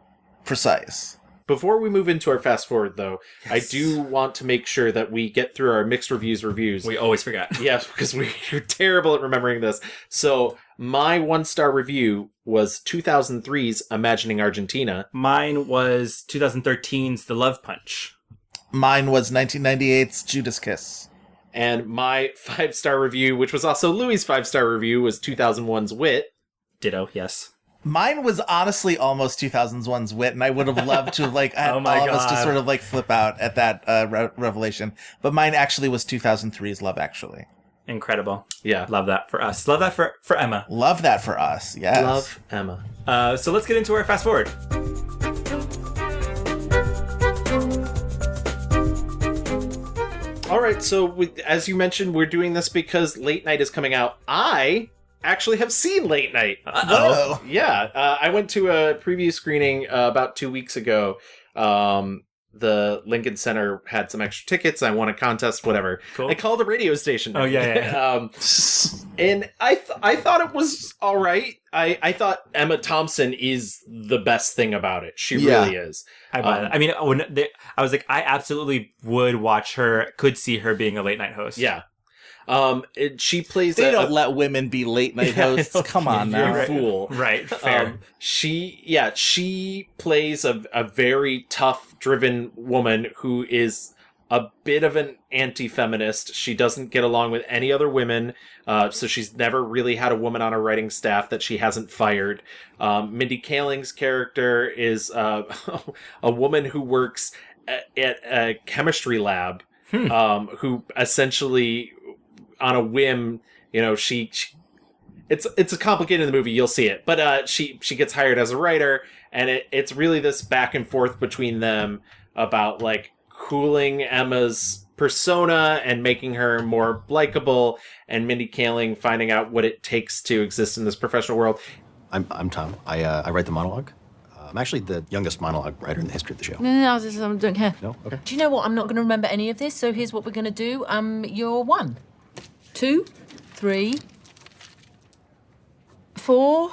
precise. Before we move into our fast forward, though, yes. I do want to make sure that we get through our mixed reviews. We always forget. Yes, because we're terrible at remembering this. So my 1-star review was 2003's Imagining Argentina. Mine was 2013's The Love Punch. Mine was 1998's Judas Kiss. And my 5-star review, which was also Louis' 5-star review, was 2001's Wit. Ditto, yes. Mine was honestly almost 2001's Wit, and I would have loved to have all of us to sort of like flip out at that revelation. But mine actually was 2003's Love Actually. Incredible. Yeah. Love that for us. Love that for Emma. Love that for us, yes. Love Emma. So let's get into our fast forward. All right, so as you mentioned, we're doing this because Late Night is coming out. I actually have seen Late Night. Uh-oh. Yeah. I went to a preview screening about 2 weeks ago. The Lincoln Center had some extra tickets. I won a contest, whatever. Cool. I called a radio station. Oh, yeah. And I thought it was all right. I thought Emma Thompson is the best thing about it. She really is. I buy that. I mean, I was like, I absolutely would watch her, could see her being a late night host. Yeah. She plays. They don't let women be late night hosts. Come on now, you're a fool. Right, fair. She plays a very tough, driven woman who is a bit of an anti-feminist. She doesn't get along with any other women, so she's never really had a woman on her writing staff that she hasn't fired. Mindy Kaling's character is a woman who works at a chemistry lab, who essentially, on a whim, she it's a complicated in the movie, you'll see it, but she gets hired as a writer, and it's really this back and forth between them about like cooling Emma's persona and making her more likable, and Mindy Kaling finding out what it takes to exist in this professional world. I'm Tom. I write the monologue. I'm actually the youngest monologue writer in the history of the show. No, I don't care. No? Okay. Do you know what? I'm not going to remember any of this, so here's what we're going to do. You're 1, 2, 3, 4.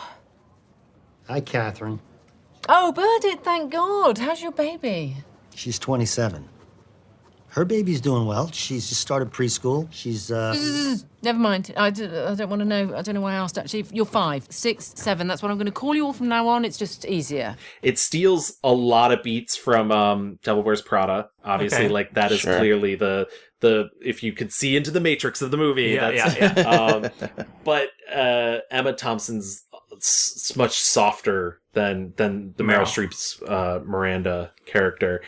Hi, Catherine. Oh, Burdett, thank God. How's your baby? She's 27. Her baby's doing well. She's just started preschool. She's, Never mind. I don't want to know. I don't know why I asked, actually. You're 5, 6, 7. That's what I'm going to call you all from now on. It's just easier. It steals a lot of beats from Devil Wears Prada. Obviously, like, that is clearly the if you could see into the matrix of the movie. But Emma Thompson's much softer than the Meryl Streep's Miranda character,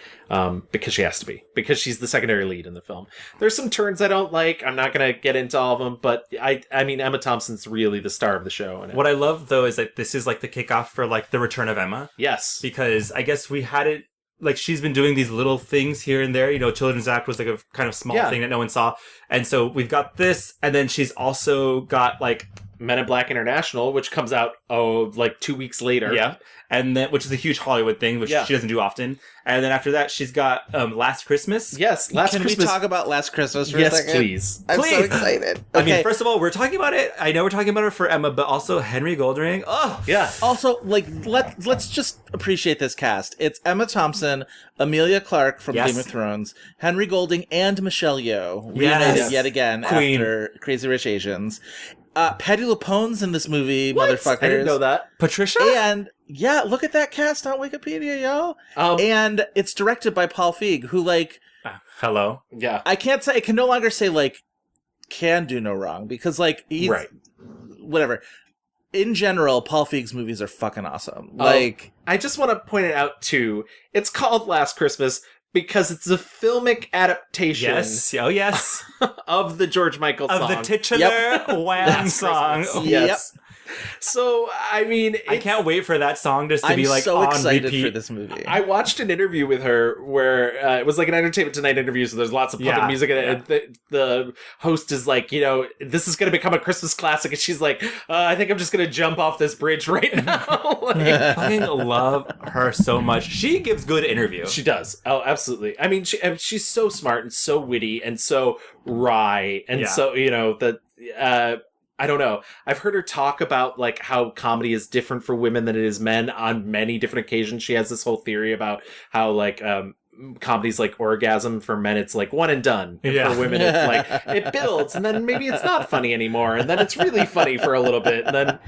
because she has to be, because she's the secondary lead in the film. There's some turns I don't like. I'm not going to get into all of them, but I mean, Emma Thompson's really the star of the show. What I love, though, is that this is like the kickoff for like the return of Emma. Yes. Because I guess we had it, like, she's been doing these little things here and there. Children's Act was like a kind of small thing that no one saw. And so we've got this, and then she's also got like Men in Black International, which comes out like 2 weeks later. Yeah. And then, which is a huge Hollywood thing, which she doesn't do often. And then after that, she's got Last Christmas. Yes, Can we talk about Last Christmas for a second? Yes, please. I'm so excited. I mean, first of all, we're talking about it. I know we're talking about it for Emma, but also Henry Golding. Oh, yeah. Also, like, let's just appreciate this cast. It's Emma Thompson, Emilia Clarke from Game of Thrones, Henry Golding, and Michelle Yeoh reunited yet again after Crazy Rich Asians. Patti LuPone's in this movie, motherfuckers. I didn't know that. Patricia? And yeah, look at that cast on Wikipedia, yo. And it's directed by Paul Feig, who, like... hello? Yeah. I can no longer say, like, can do no wrong, because, like, he's... Right. Whatever. In general, Paul Feig's movies are fucking awesome. Like... I just want to point it out, too. It's called Last Christmas because it's a filmic adaptation. Yes. Oh, yes. of the George Michael song. Of the titular Wham song. Yes. So, I mean, I can't wait for that song just to I'm be like so on excited repeat for this movie. I watched an interview with her where it was like an Entertainment Tonight interview, so there's lots of pumping music, and the host is like, this is going to become a Christmas classic, and she's like, I think I'm just going to jump off this bridge right now. I fucking love her so much. She gives good interview. She does. Oh, absolutely. I mean, she's so smart and so witty and so wry, and so, I don't know. I've heard her talk about like how comedy is different for women than it is men on many different occasions. She has this whole theory about how like comedy's like orgasm. For men it's like one and done, and for women it's like it builds and then maybe it's not funny anymore and then it's really funny for a little bit and then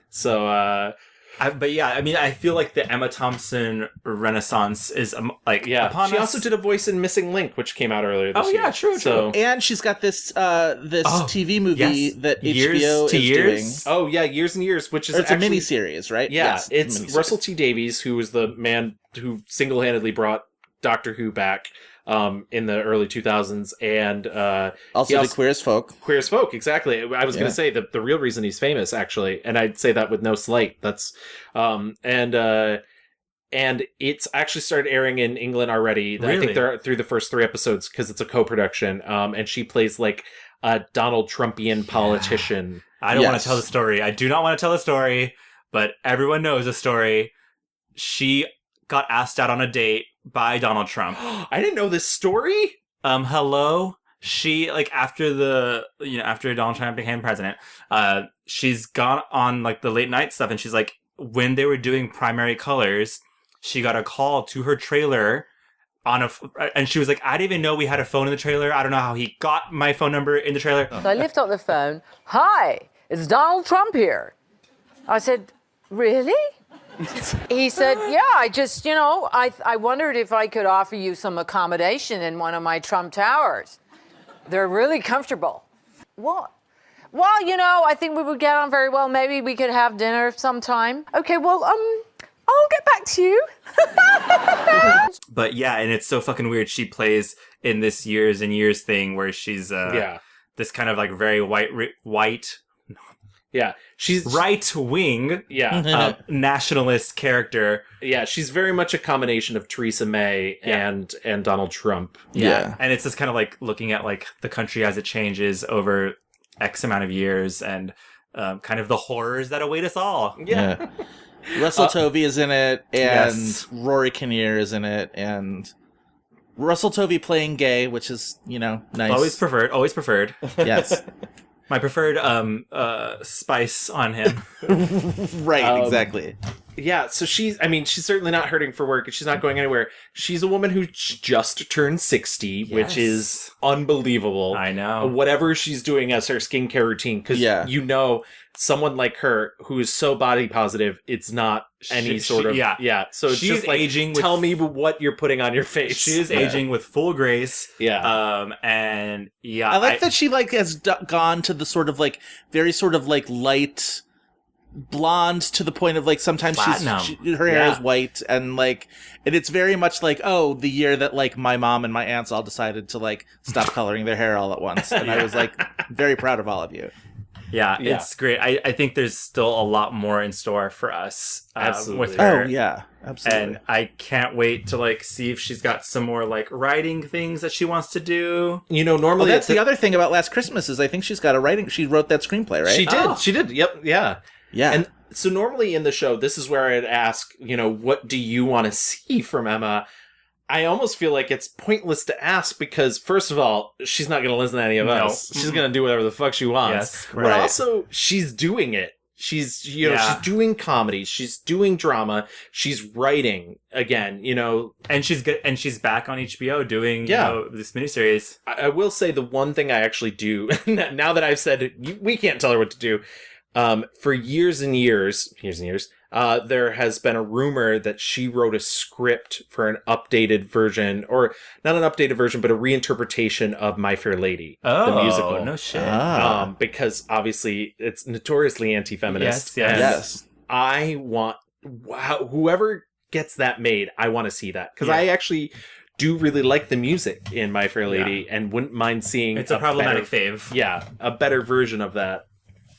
so I feel like the Emma Thompson renaissance is upon she us. also did a voice in Missing Link, which came out earlier this year. True. And she's got this TV movie that HBO is doing. Oh yeah, Years and Years, which is it's a miniseries, right? Yeah, Yes, it's Russell T Davies, who was the man who single-handedly brought Doctor Who back in the early 2000s, and also did Queer as Folk. Queer as Folk, exactly. I was going to say the real reason he's famous, actually, and I'd say that with no slight. That's and it's actually started airing in England already. Really? I think they're through the first 3 episodes because it's a co-production. And she plays like a Donald Trumpian politician. I don't want to tell the story. I do not want to tell the story, but everyone knows the story. She got asked out on a date by Donald Trump. I didn't know this story. Hello. She after Donald Trump became president, she's gone on like the late night stuff, and she's like, when they were doing Primary Colors, she got a call to her trailer and she was like, I didn't even know we had a phone in the trailer. I don't know how he got my phone number in the trailer. So I lift up the phone. Hi, it's Donald Trump here. I said, really? He said, yeah, I just, I wondered if I could offer you some accommodation in one of my Trump towers. They're really comfortable. What? Well, I think we would get on very well. Maybe we could have dinner sometime. Okay, well, I'll get back to you. But yeah, and it's so fucking weird. She plays in this Years and Years thing where she's this kind of like very white. Yeah, she's right-wing, nationalist character. Yeah, she's very much a combination of Theresa May and Donald Trump. Yeah, and it's just kind of like looking at like the country as it changes over X amount of years and kind of the horrors that await us all. Yeah. Russell Tovey is in it, and Rory Kinnear is in it, and Russell Tovey playing gay, which is, nice. Always preferred. Yes. My preferred spice on him. Right, exactly. Yeah, so she's certainly not hurting for work, and she's not going anywhere. She's a woman who just turned 60, which is unbelievable. I know. Whatever she's doing as her skincare routine, because someone like her who is so body positive, it's not any sort of... Yeah, so it's she's just like, aging tell me what you're putting on your face. She is aging with full grace. Yeah. And yeah. I like that she has gone to the sort of very sort of light blonde to the point of sometimes her hair is white and it's very much the year that my mom and my aunts all decided to stop coloring their hair all at once, and I was very proud of all of you. Yeah, it's great. I think there's still a lot more in store for us absolutely. with her. Oh yeah, absolutely. And I can't wait to see if she's got some more writing things that she wants to do. Normally that's the other thing about Last Christmas is I think she's got a writing. She wrote that screenplay, right? She did. Yep. Yeah. Yeah. And so normally in the show, this is where I'd ask, what do you want to see from Emma? I almost feel like it's pointless to ask because, first of all, she's not going to listen to any of us. She's going to do whatever the fuck she wants. Yes, but also, she's doing it. She's, she's doing comedy. She's doing drama. She's writing again, And she's good. And she's back on HBO doing this miniseries. I will say the one thing I actually do, now that I've said we can't tell her what to do, for years and years, there has been a rumor that she wrote a script for an updated version, or not an updated version, but a reinterpretation of My Fair Lady, the musical. No shit. Because obviously it's notoriously anti-feminist. Yes. I want whoever gets that made, I want to see that because I actually do really like the music in My Fair Lady and wouldn't mind seeing it's a problematic fave. Yeah, a better version of that.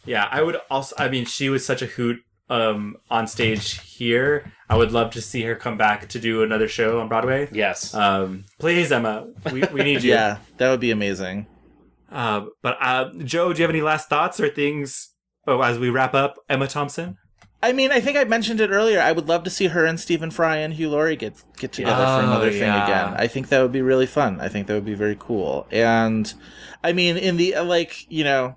Yeah, I would also. I mean, she was such a hoot on stage here. I would love to see her come back to do another show on Broadway. Yes. Please, Emma, we need you. Yeah, that would be amazing. But Joe, do you have any last thoughts or things as we wrap up Emma Thompson? I mean, I think I mentioned it earlier. I would love to see her and Stephen Fry and Hugh Laurie get together for another thing again. I think that would be really fun. I think that would be very cool. And I mean, in the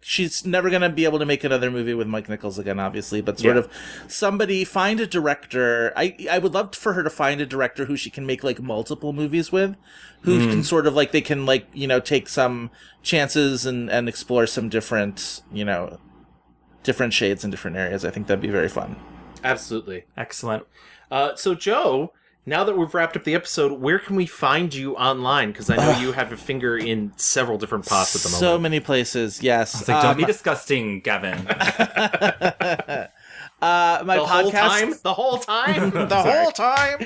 she's never going to be able to make another movie with Mike Nichols again, obviously, but sort of somebody find a director. I would love for her to find a director who she can make like multiple movies with, who can sort of like, they can like, take some chances and explore some different, different shades in different areas. I think that'd be very fun. Absolutely. Excellent. So Joe, now that we've wrapped up the episode, where can we find you online? Because I know you have a finger in several different pots at the moment. So many places, yes. It's like, don't be disgusting, Gavin. My podcast. The whole time.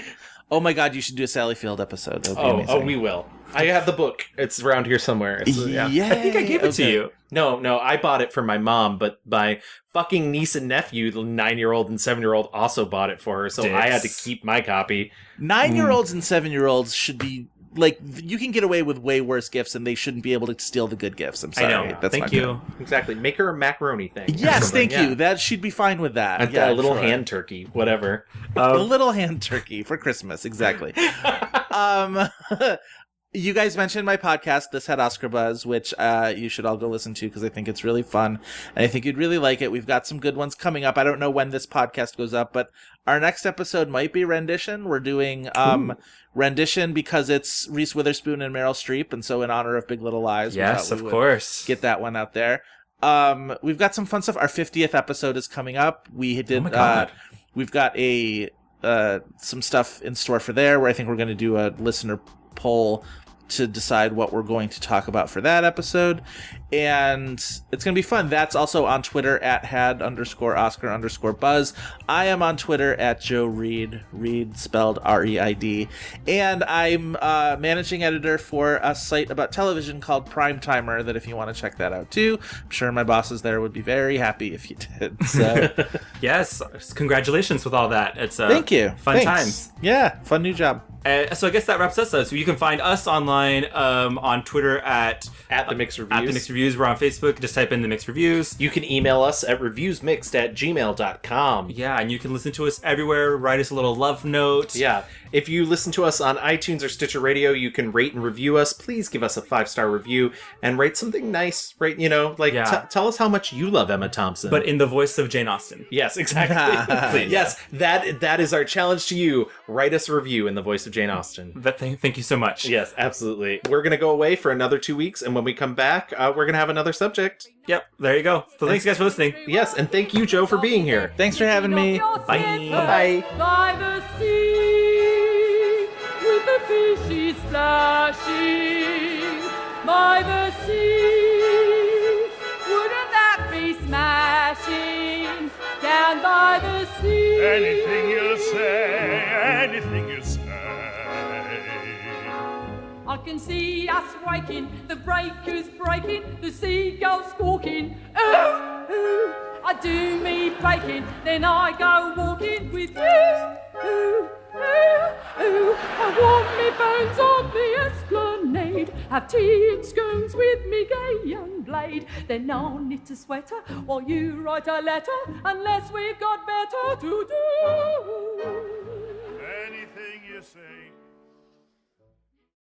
Oh my God, you should do a Sally Field episode. That would be amazing. Oh, we will. I have the book. It's around here somewhere. Yeah. I think I gave it to you. No, I bought it for my mom, but my fucking niece and nephew, the 9-year-old and 7-year-old, also bought it for her, so I had to keep my copy. 9-year-olds and 7-year-olds should be like, you can get away with way worse gifts, and they shouldn't be able to steal the good gifts. I'm sorry. I know. That's Thank you. Exactly. Make her a macaroni thing. Yes, thank you. That she'd be fine with that. A little hand turkey, whatever. A little hand turkey for Christmas, exactly. You guys mentioned my podcast, This Had Oscar Buzz, which you should all go listen to because I think it's really fun. And I think you'd really like it. We've got some good ones coming up. I don't know when this podcast goes up, but our next episode might be Rendition. We're doing Rendition because it's Reese Witherspoon and Meryl Streep. And so in honor of Big Little Lies, yes, of course, get that one out there. We've got some fun stuff. Our 50th episode is coming up. We did. Oh my God. We've got some stuff in store for there where I think we're going to do a listener poll to decide what we're going to talk about for that episode. And it's going to be fun. That's also on Twitter at had_Oscar_Buzz. I am on Twitter at Joe Reid, Reid spelled R-E-I-D. And I'm managing editor for a site about television called Primetimer that if you want to check that out too, I'm sure my bosses there would be very happy if you did. So yes, congratulations with all that. It's thank you. Fun times. Yeah, fun new job. So I guess that wraps us up. So you can find us online on Twitter at The Mixed Reviews. At The Mixed Reviews. We're on Facebook. Just type in The Mixed Reviews. You can email us at reviewsmixed@gmail.com. Yeah, and you can listen to us everywhere. Write us a little love note. Yeah. If you listen to us on iTunes or Stitcher Radio, you can rate and review us. Please give us a 5-star review and write something nice. Right? Tell us how much you love Emma Thompson. But in the voice of Jane Austen. Yes, exactly. Please. Yes, that is our challenge to you. Write us a review in the voice of Jane Austen. Thank you so much. Yes, absolutely. We're going to go away for another 2 weeks, and when we come back, we're going to have another subject. Yep, there you go. So thanks guys for listening. Yes, and thank you, Joe, for being here. Thanks for having me. Bye. Bye. By the sea, with the fishy splashing. By the sea, wouldn't that be smashing? Down by the sea. Anything you say, anything you say. I can see us waking, the breakers breaking, the seagulls squawking. Ooh, ooh, I do me baking, then I go walking with you. Ooh, ooh, ooh, I warm me bones on the esplanade, have tea and scones with me gay young blade. Then I'll knit a sweater while you write a letter, unless we've got better to do. Anything you say.